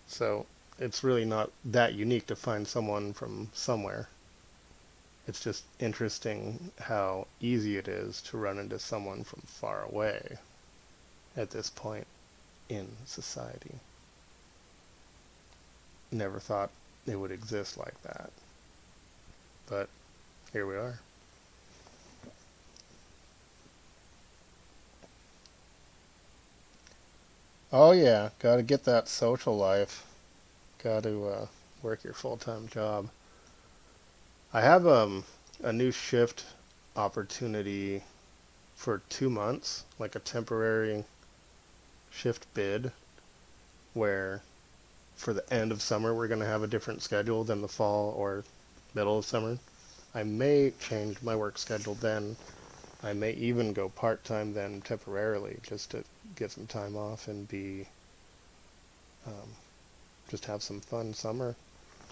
So it's really not that unique to find someone from somewhere. It's just interesting how easy it is to run into someone from far away at this point in society. Never thought it would exist like that. But here we are. Oh yeah, gotta get that social life. Gotta work your full-time job. I have a new shift opportunity for 2 months, like a temporary shift bid, where for the end of summer we're going to have a different schedule than the fall or middle of summer. I may change my work schedule then. I may even go part-time then temporarily just to get some time off and be um, just have some fun summer.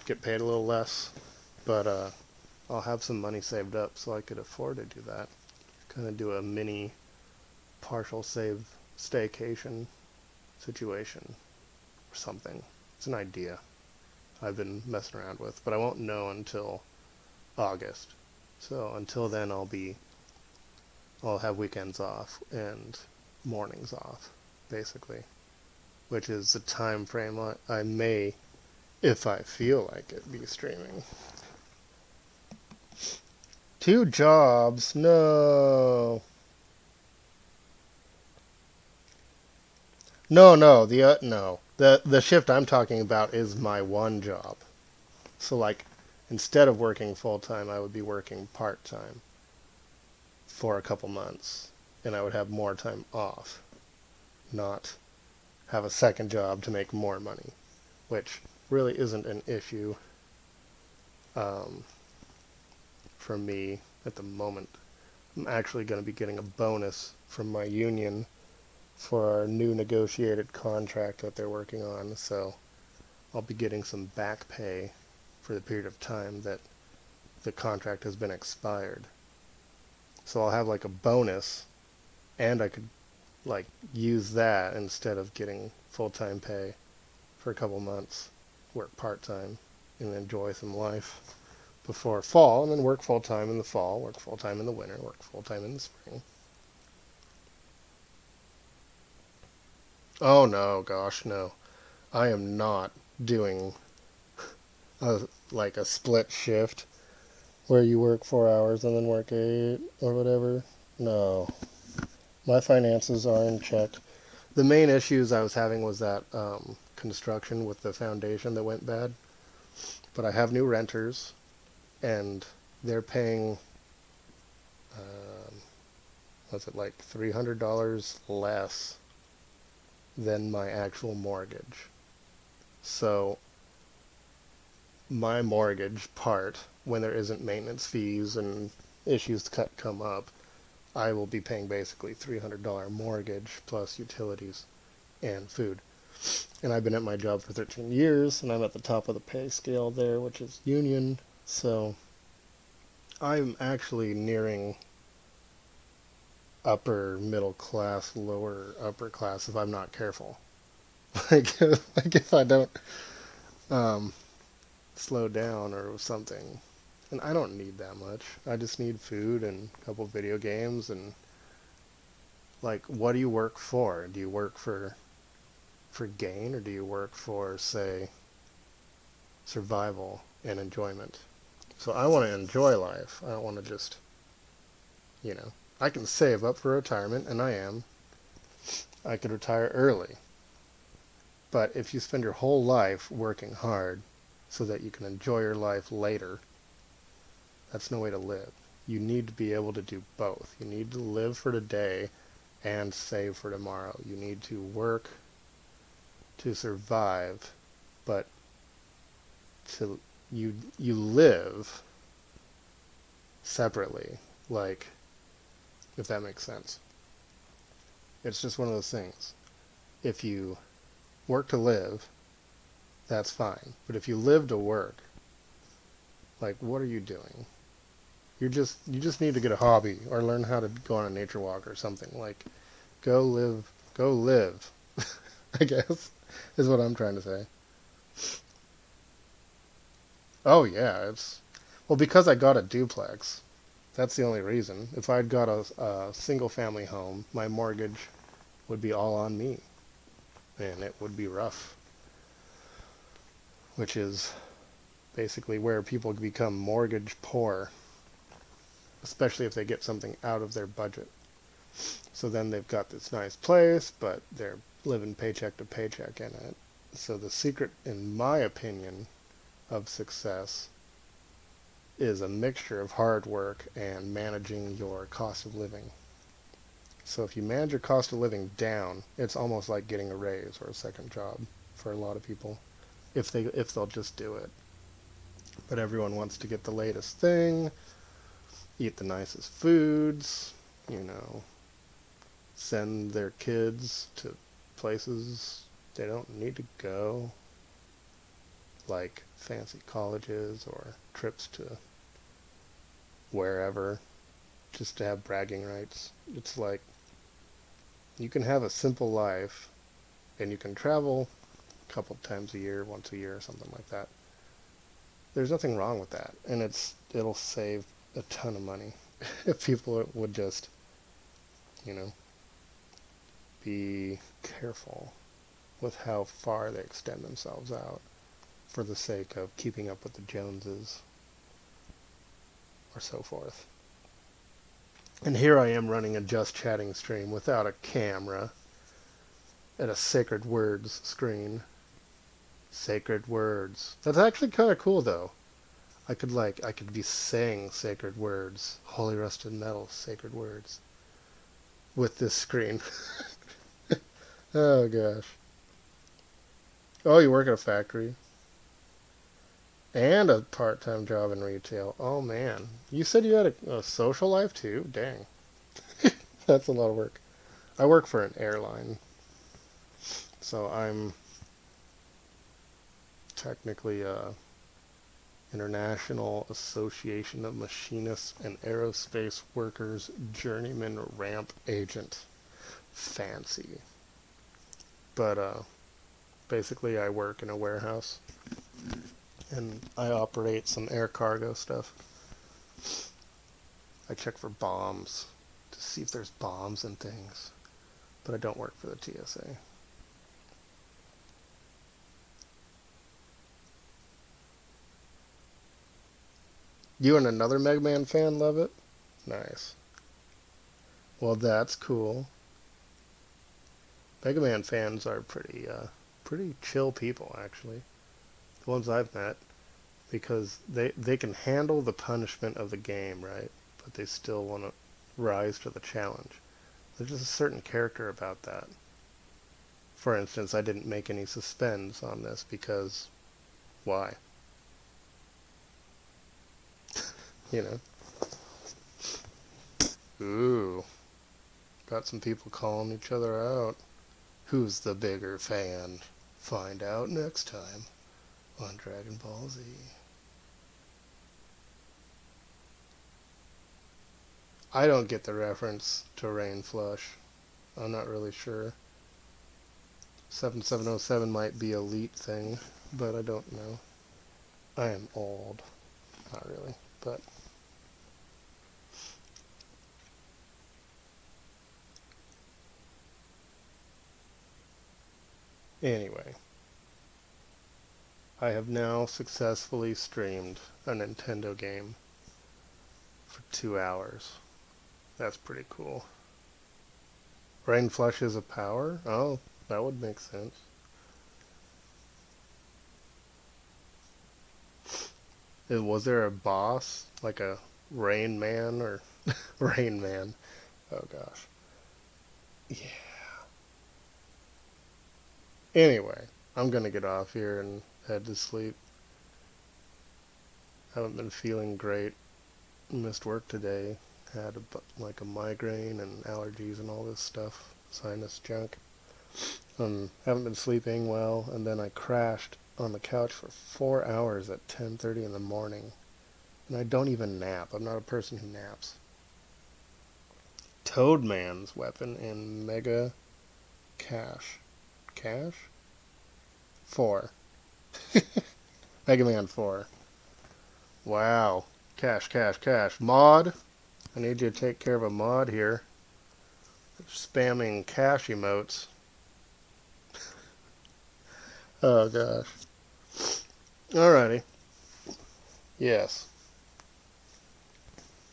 Get paid a little less, but I'll have some money saved up so I could afford to do that. Kind of do a mini partial save staycation situation or something. It's an idea I've been messing around with, but I won't know until August. So until then I'll have weekends off and mornings off, basically, which is the time frame I may, if I feel like it, be streaming. 2 jobs? No. No. No. The shift I'm talking about is my one job. So like, instead of working full time, I would be working part time for a couple months, and I would have more time off, not have a second job to make more money, which really isn't an issue um, for me at the moment. I'm actually going to be getting a bonus from my union for our new negotiated contract that they're working on, so I'll be getting some back pay for the period of time that the contract has been expired. So I'll have like a bonus, and I could like use that instead of getting full-time pay for a couple months, work part-time, and enjoy some life before fall, and then work full-time in the fall, work full-time in the winter, work full-time in the spring. Oh no, gosh, no. I am not doing like a split shift where you work 4 hours and then work 8 or whatever. No. My finances are in check. The main issues I was having was that construction with the foundation that went bad. But I have new renters, and they're paying, was it like $300 less than my actual mortgage. So my mortgage part, when there isn't maintenance fees and issues come up, I will be paying basically $300 mortgage plus utilities and food. And I've been at my job for 13 years, and I'm at the top of the pay scale there, which is union. So I'm actually nearing upper middle class, lower upper class if I'm not careful. like if I don't um, slow down or something. And I don't need that much. I just need food and a couple video games. And like, what do you work for? Do you work for gain, or do you work for, say, survival and enjoyment? So I want to enjoy life. I don't want to just, I can save up for retirement, and I am. I could retire early. But if you spend your whole life working hard so that you can enjoy your life later, that's no way to live. You need to be able to do both. You need to live for today and save for tomorrow. You need to work to survive, but you live separately, like, if that makes sense. It's just one of those things. If you work to live, that's fine. But if you live to work, like, what are you doing? You just need to get a hobby or learn how to go on a nature walk or something. Like, go live Go live, I guess, is what I'm trying to say. Oh, yeah, it's... Well, because I got a duplex. That's the only reason. If I'd got a single-family home, my mortgage would be all on me. And it would be rough. Which is basically where people become mortgage poor. Especially if they get something out of their budget. So then they've got this nice place, but they're living paycheck to paycheck in it. So the secret, in my opinion, of success is a mixture of hard work and managing your cost of living. So if you manage your cost of living down, it's almost like getting a raise or a second job for a lot of people, if they'll just do it. But everyone wants to get the latest thing, eat the nicest foods, you know, send their kids to places they don't need to go, like fancy colleges or trips to wherever, just to have bragging rights. It's like, you can have a simple life and you can travel a couple times a year, once a year or something like that. There's nothing wrong with that, and it'll save a ton of money if people would just, you know, be careful with how far they extend themselves out for the sake of keeping up with the Joneses or so forth. And here I am running a Just Chatting stream without a camera at a Sacred Words screen. Sacred Words. That's actually kind of cool, though. I could be saying sacred words, holy rusted metal, sacred words, with this screen. Oh gosh. Oh, you work at a factory and a part-time job in retail. Oh man, you said you had a social life too. Dang, that's a lot of work. I work for an airline, so I'm technically a International Association of Machinists and Aerospace Workers Journeyman Ramp Agent. Fancy. But basically I work in a warehouse and I operate some air cargo stuff. I check for bombs to see if there's bombs and things, but I don't work for the TSA. You and another Mega Man fan love it? Nice. Well, that's cool. Mega Man fans are pretty chill people, actually. The ones I've met, because they can handle the punishment of the game, right? But they still want to rise to the challenge. There's just a certain character about that. For instance, I didn't make any suspends on this because why? You know? Ooh. Got some people calling each other out. Who's the bigger fan? Find out next time on Dragon Ball Z. I don't get the reference to Rain Flush. I'm not really sure. 7707 might be a elite thing, but I don't know. I am old. Not really, but... Anyway, I have now successfully streamed a Nintendo game for 2 hours. That's pretty cool. Rain Flush is a power? Oh, that would make sense. Was there a boss? Like a Rain Man or... Rain Man. Oh gosh. Yeah. Anyway, I'm gonna get off here and head to sleep. Haven't been feeling great. Missed work today. Had a migraine and allergies and all this stuff. Sinus junk. Haven't been sleeping well, and then I crashed on the couch for 4 hours at 10:30 in the morning. And I don't even nap. I'm not a person who naps. Toadman's weapon in Mega Cash. Cash? 4. Mega Man 4. Wow. Cash, cash, cash. Mod? I need you to take care of a mod here. Spamming cash emotes. Oh gosh. Alrighty. Yes.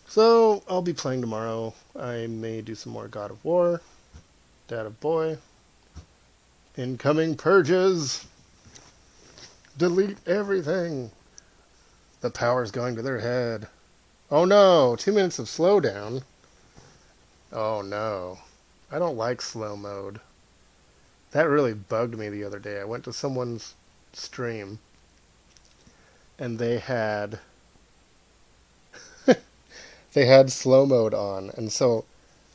So, I'll be playing tomorrow. I may do some more God of War. Dad of Boy. Incoming purges! Delete everything! The power's going to their head. Oh no! 2 minutes of slowdown. Oh no. I don't like slow mode. That really bugged me the other day. I went to someone's stream and they had slow mode on, and so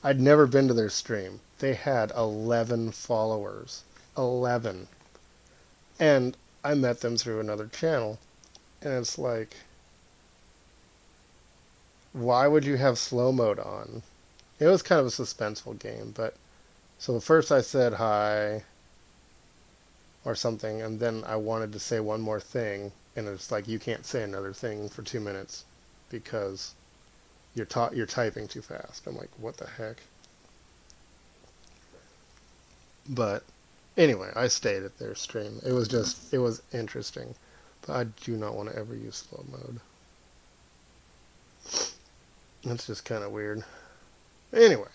I'd never been to their stream. They had 11 followers. 11. And I met them through another channel. And it's like, why would you have slow mode on? It was kind of a suspenseful game, but so first I said hi or something, and then I wanted to say one more thing, and it's like, you can't say another thing for 2 minutes because you're typing too fast. I'm like, what the heck? But anyway, I stayed at their stream. It was interesting. But I do not want to ever use slow mode. That's just kind of weird. Anyway,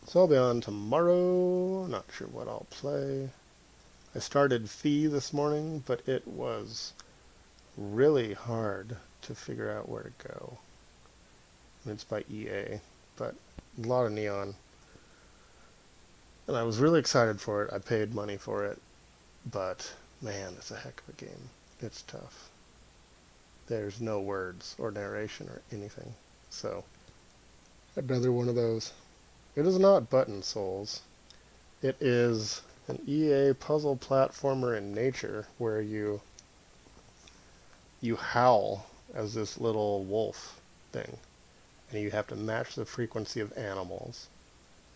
so I'll be on tomorrow. Not sure what I'll play. I started Fee this morning, but it was really hard to figure out where to go. And it's by EA, but a lot of neon. And I was really excited for it. I paid money for it. But, man, it's a heck of a game. It's tough. There's no words or narration or anything. So, another one of those. It is not Button Souls. It is an EA puzzle platformer in nature where you howl as this little wolf thing. And you have to match the frequency of animals.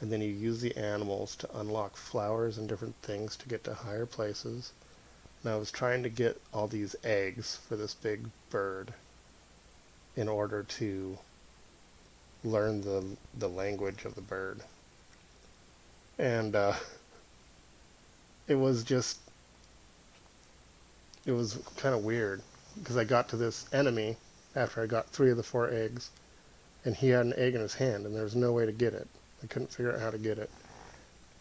And then you use the animals to unlock flowers and different things to get to higher places. And I was trying to get all these eggs for this big bird in order to learn the language of the bird. And it was kind of weird because I got to this enemy after I got 3 of the 4 eggs, and he had an egg in his hand and there was no way to get it. I couldn't figure out how to get it.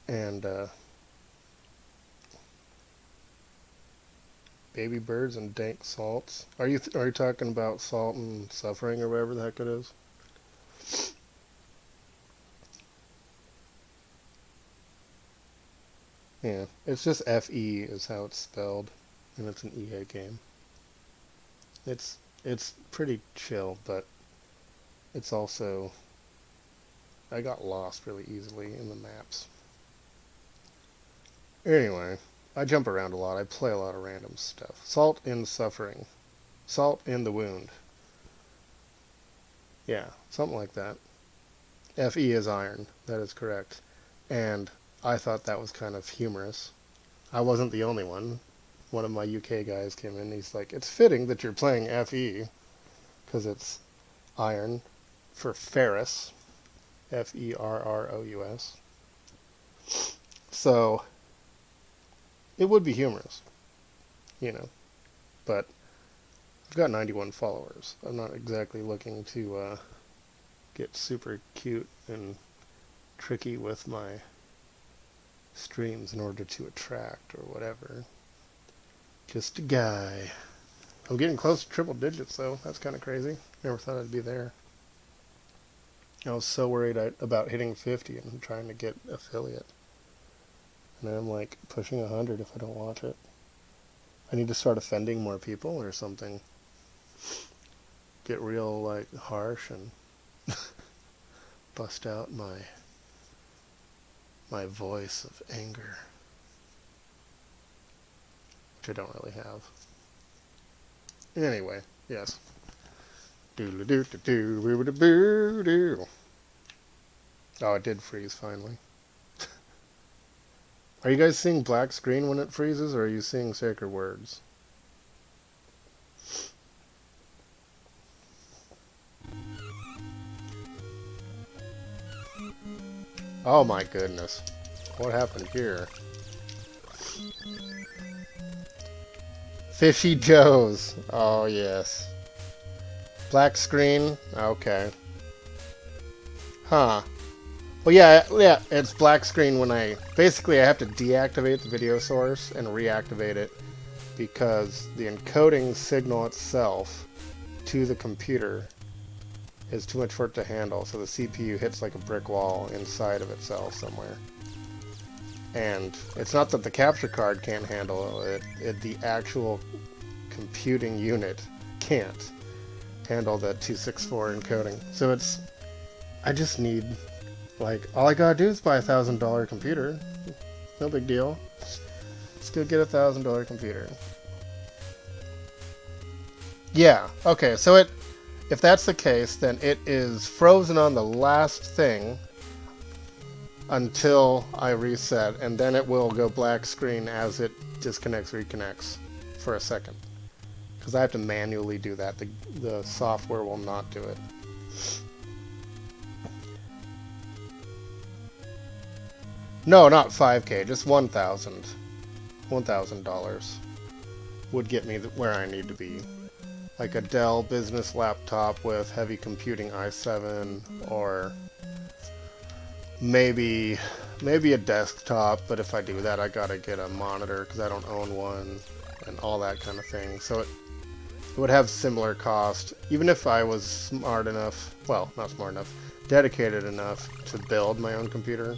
And baby birds and dank salts. Are you talking about Salt and Suffering or whatever the heck it is? Yeah, it's just FE is how it's spelled, and it's an EA game. It's pretty chill, but it's also, I got lost really easily in the maps. Anyway, I jump around a lot. I play a lot of random stuff. Salt in Suffering. Salt in the Wound. Yeah, something like that. FE is iron. That is correct. And I thought that was kind of humorous. I wasn't the only one. One of my UK guys came in. He's like, it's fitting that you're playing FE because it's iron for ferrous. Ferrous. So it would be humorous, but I've got 91 followers. I'm not exactly looking to get super cute and tricky with my streams in order to attract or whatever. Just a guy. I'm getting close to triple digits though. That's kind of crazy. Never thought I'd be there. I was so worried about hitting 50 and trying to get affiliate. And I'm like pushing 100 if I don't watch it. I need to start offending more people or something. Get real like harsh and bust out my voice of anger, which I don't really have. Anyway, yes. Oh, it did freeze finally. Are you guys seeing black screen when it freezes, or are you seeing sacred words? Oh my goodness. What happened here? Fishy Joe's. Oh yes. Black screen. Okay. Huh. Well, yeah, it's black screen when basically I have to deactivate the video source and reactivate it because the encoding signal itself to the computer is too much for it to handle, so the CPU hits like a brick wall inside of itself somewhere. And it's not that the capture card can't handle it, the actual computing unit can't handle the 264 encoding. So I just need, like, all I gotta do is buy $1,000 computer. No big deal. Let's go get $1,000 computer. Yeah, okay, so if that's the case, then it is frozen on the last thing until I reset, and then it will go black screen as it disconnects, reconnects for a second. Because I have to manually do that. The software will not do it. No, not 5K, just $1,000. $1,000 would get me where I need to be. Like a Dell business laptop with heavy computing i7, or maybe a desktop, but if I do that I gotta get a monitor because I don't own one, and all that kind of thing. So it would have similar cost, even if I was smart enough, well, not smart enough, dedicated enough to build my own computer.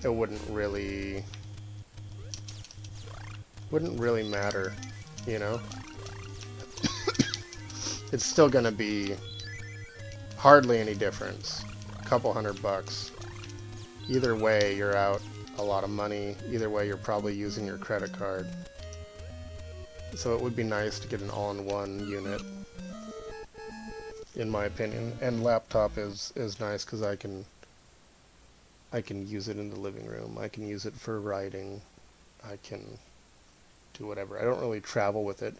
It wouldn't really matter, you know? It's still gonna be hardly any difference. A couple $100. Either way, you're out a lot of money. Either way, you're probably using your credit card. So it would be nice to get an all-in-one unit, in my opinion. And laptop is nice because I can use it in the living room. I can use it for writing. I can do whatever. I don't really travel with it.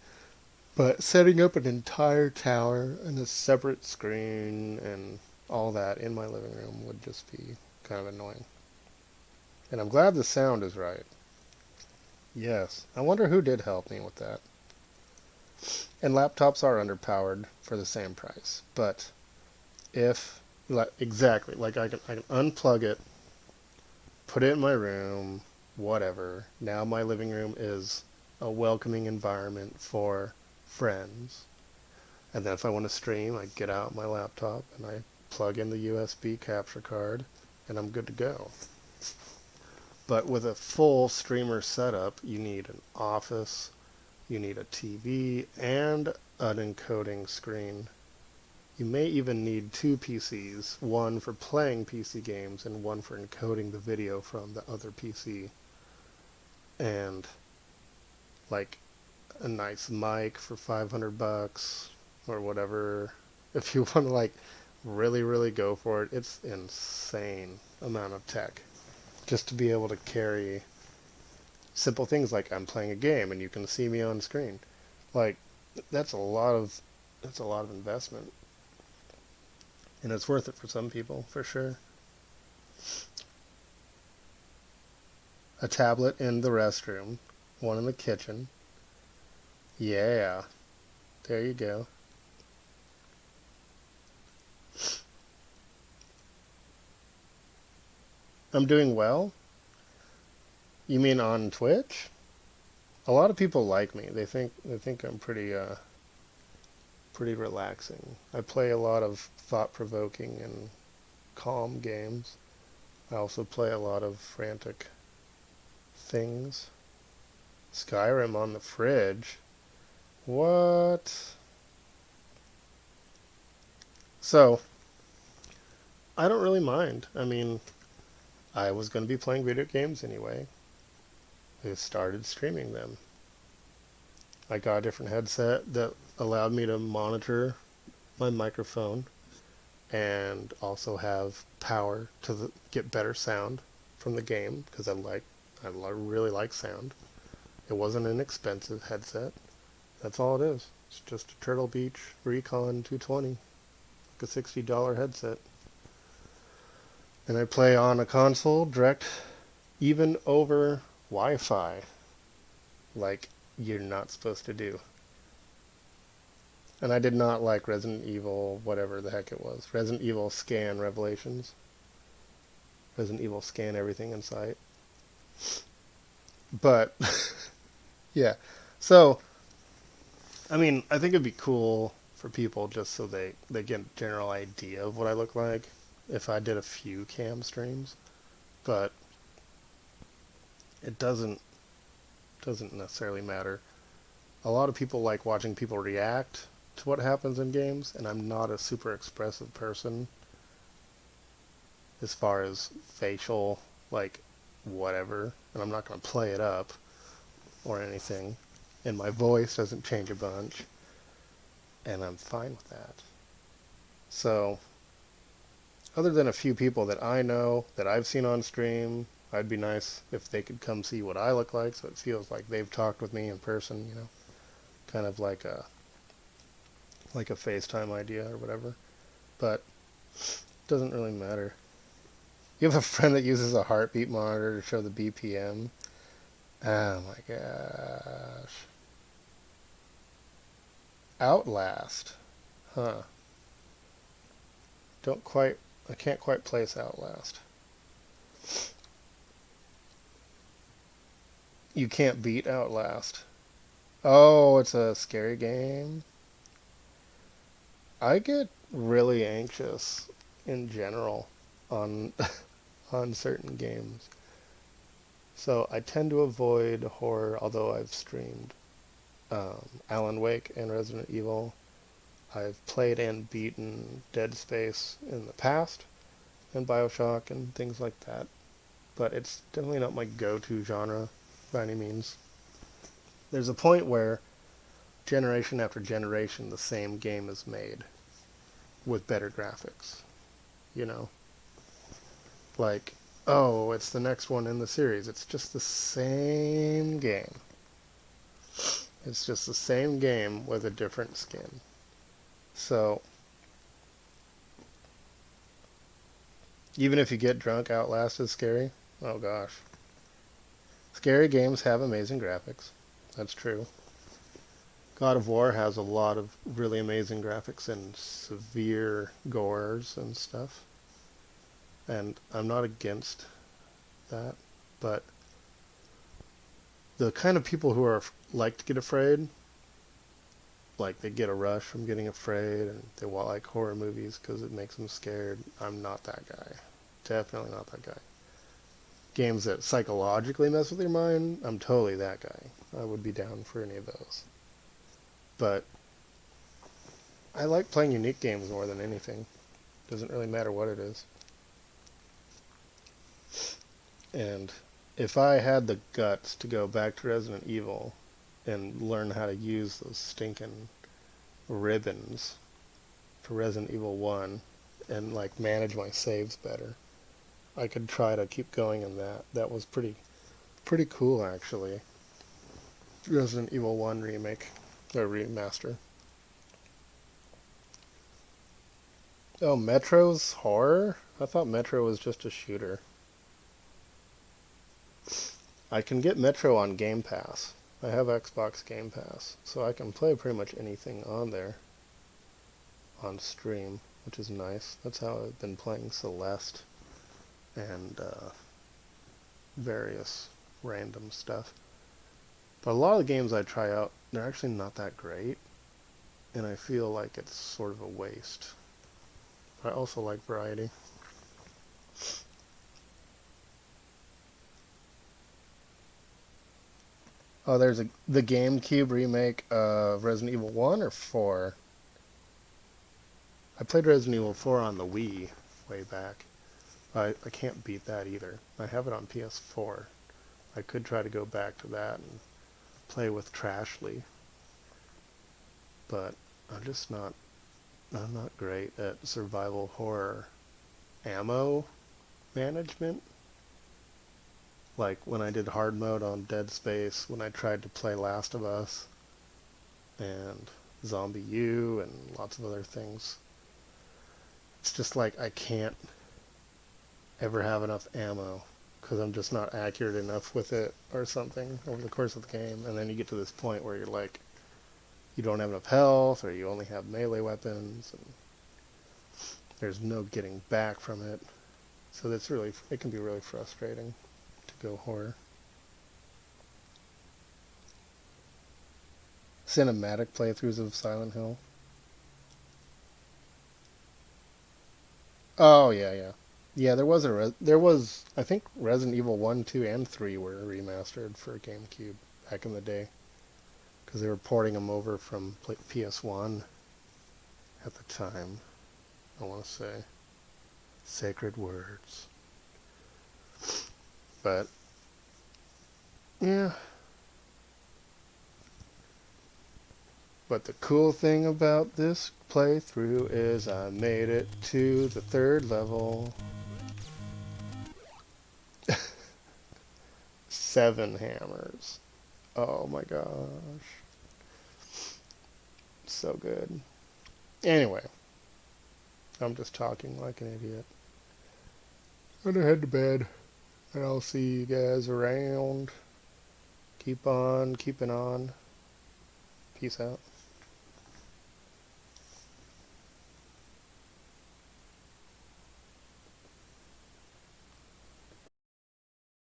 But setting up an entire tower and a separate screen and all that in my living room would just be kind of annoying. And I'm glad the sound is right. Yes. I wonder who did help me with that. And laptops are underpowered for the same price. But exactly, like I can unplug it, put it in my room, whatever. Now my living room is a welcoming environment for friends. And then if I want to stream, I get out my laptop and I plug in the USB capture card and I'm good to go. But with a full streamer setup, you need an office, you need a TV, and an encoding screen. You may even need two PCs, one for playing PC games and one for encoding the video from the other PC. And like a nice mic for $500 or whatever. If you want to like really go for it, it's insane amount of tech just to be able to carry simple things like I'm playing a game and you can see me on screen. Like that's a lot of investment. And it's worth it for some people, for sure. A tablet in the restroom, one in the kitchen. Yeah, there you go. I'm doing well? You mean on Twitch? A lot of people like me. They think I'm pretty relaxing. I play a lot of thought-provoking and calm games. I also play a lot of frantic things. Skyrim on the fridge. What? So, I don't really mind. I mean, I was going to be playing video games anyway. I started streaming them. I got a different headset that allowed me to monitor my microphone and also have power to get better sound from the game because really like sound. It wasn't an expensive headset. That's all it is. It's just a Turtle Beach Recon 220, like a $60 headset. And I play on a console direct, even over Wi-Fi, like you're not supposed to do. And I did not like Resident Evil, whatever the heck it was. Resident Evil Scan Revelations. Resident Evil Scan everything in sight. But, yeah. So, I mean, I think it'd be cool for people just so they get a general idea of what I look like if I did a few cam streams. But it doesn't necessarily matter. A lot of people like watching people react to what happens in games, and I'm not a super expressive person as far as facial, like, whatever, and I'm not going to play it up or anything, and my voice doesn't change a bunch, and I'm fine with that. So, other than a few people that I know, that I've seen on stream, I'd be nice if they could come see what I look like, so it feels like they've talked with me in person, you know, kind of like a FaceTime idea or whatever, but it doesn't really matter. You have a friend that uses a heartbeat monitor to show the BPM. Oh my gosh. Outlast. Huh. I can't quite place Outlast. You can't beat Outlast. Oh, it's a scary game. I get really anxious in general on on certain games. So I tend to avoid horror, although I've streamed Alan Wake and Resident Evil. I've played and beaten Dead Space in the past, and Bioshock and things like that. But it's definitely not my go-to genre by any means. There's a point where generation after generation the same game is made with better graphics, you know? Like, oh, it's the next one in the series. It's just the same game. It's just the same game with a different skin. So, even if you get drunk, Outlast is scary. Oh gosh. Scary games have amazing graphics. That's true. God of War has a lot of really amazing graphics and severe gores and stuff. And I'm not against that, but the kind of people who are like to get afraid, like they get a rush from getting afraid, and they like horror movies because it makes them scared. I'm not that guy. Definitely not that guy. Games that psychologically mess with your mind, I'm totally that guy. I would be down for any of those. But I like playing unique games more than anything. Doesn't really matter what it is. And if I had the guts to go back to Resident Evil and learn how to use those stinking ribbons for Resident Evil 1 and like manage my saves better, I could try to keep going in that. That was pretty cool actually. Resident Evil 1 remake or remaster. Oh, Metro's horror? I thought Metro was just a shooter. I can get Metro on Game Pass. I have Xbox Game Pass, so I can play pretty much anything on there on stream, which is nice. That's how I've been playing Celeste and various random stuff. But a lot of the games I try out, they're actually not that great, and I feel like it's sort of a waste. I also like variety. Oh, there's the GameCube remake of Resident Evil 1 or 4? I played Resident Evil 4 on the Wii way back. I can't beat that either. I have it on PS4. I could try to go back to that and play with Trashly. But I'm not great at survival horror ammo management. Like when I did hard mode on Dead Space, when I tried to play Last of Us, and Zombie U, and lots of other things. It's just like I can't ever have enough ammo because I'm just not accurate enough with it or something over the course of the game. And then you get to this point where you're like, you don't have enough health, or you only have melee weapons, and there's no getting back from it. So it can be really frustrating to go horror. Cinematic playthroughs of Silent Hill. Oh yeah, yeah, yeah. There was I think Resident Evil 1, 2, and 3 were remastered for GameCube back in the day because they were porting them over from PS1 at the time. I want to say sacred words, but yeah. But the cool thing about this playthrough is I made it to the 3rd level. 7 hammers. Oh my gosh. So good. Anyway, I'm just talking like an idiot. I'm gonna head to bed, and I'll see you guys around. Keep on keeping on. Peace out.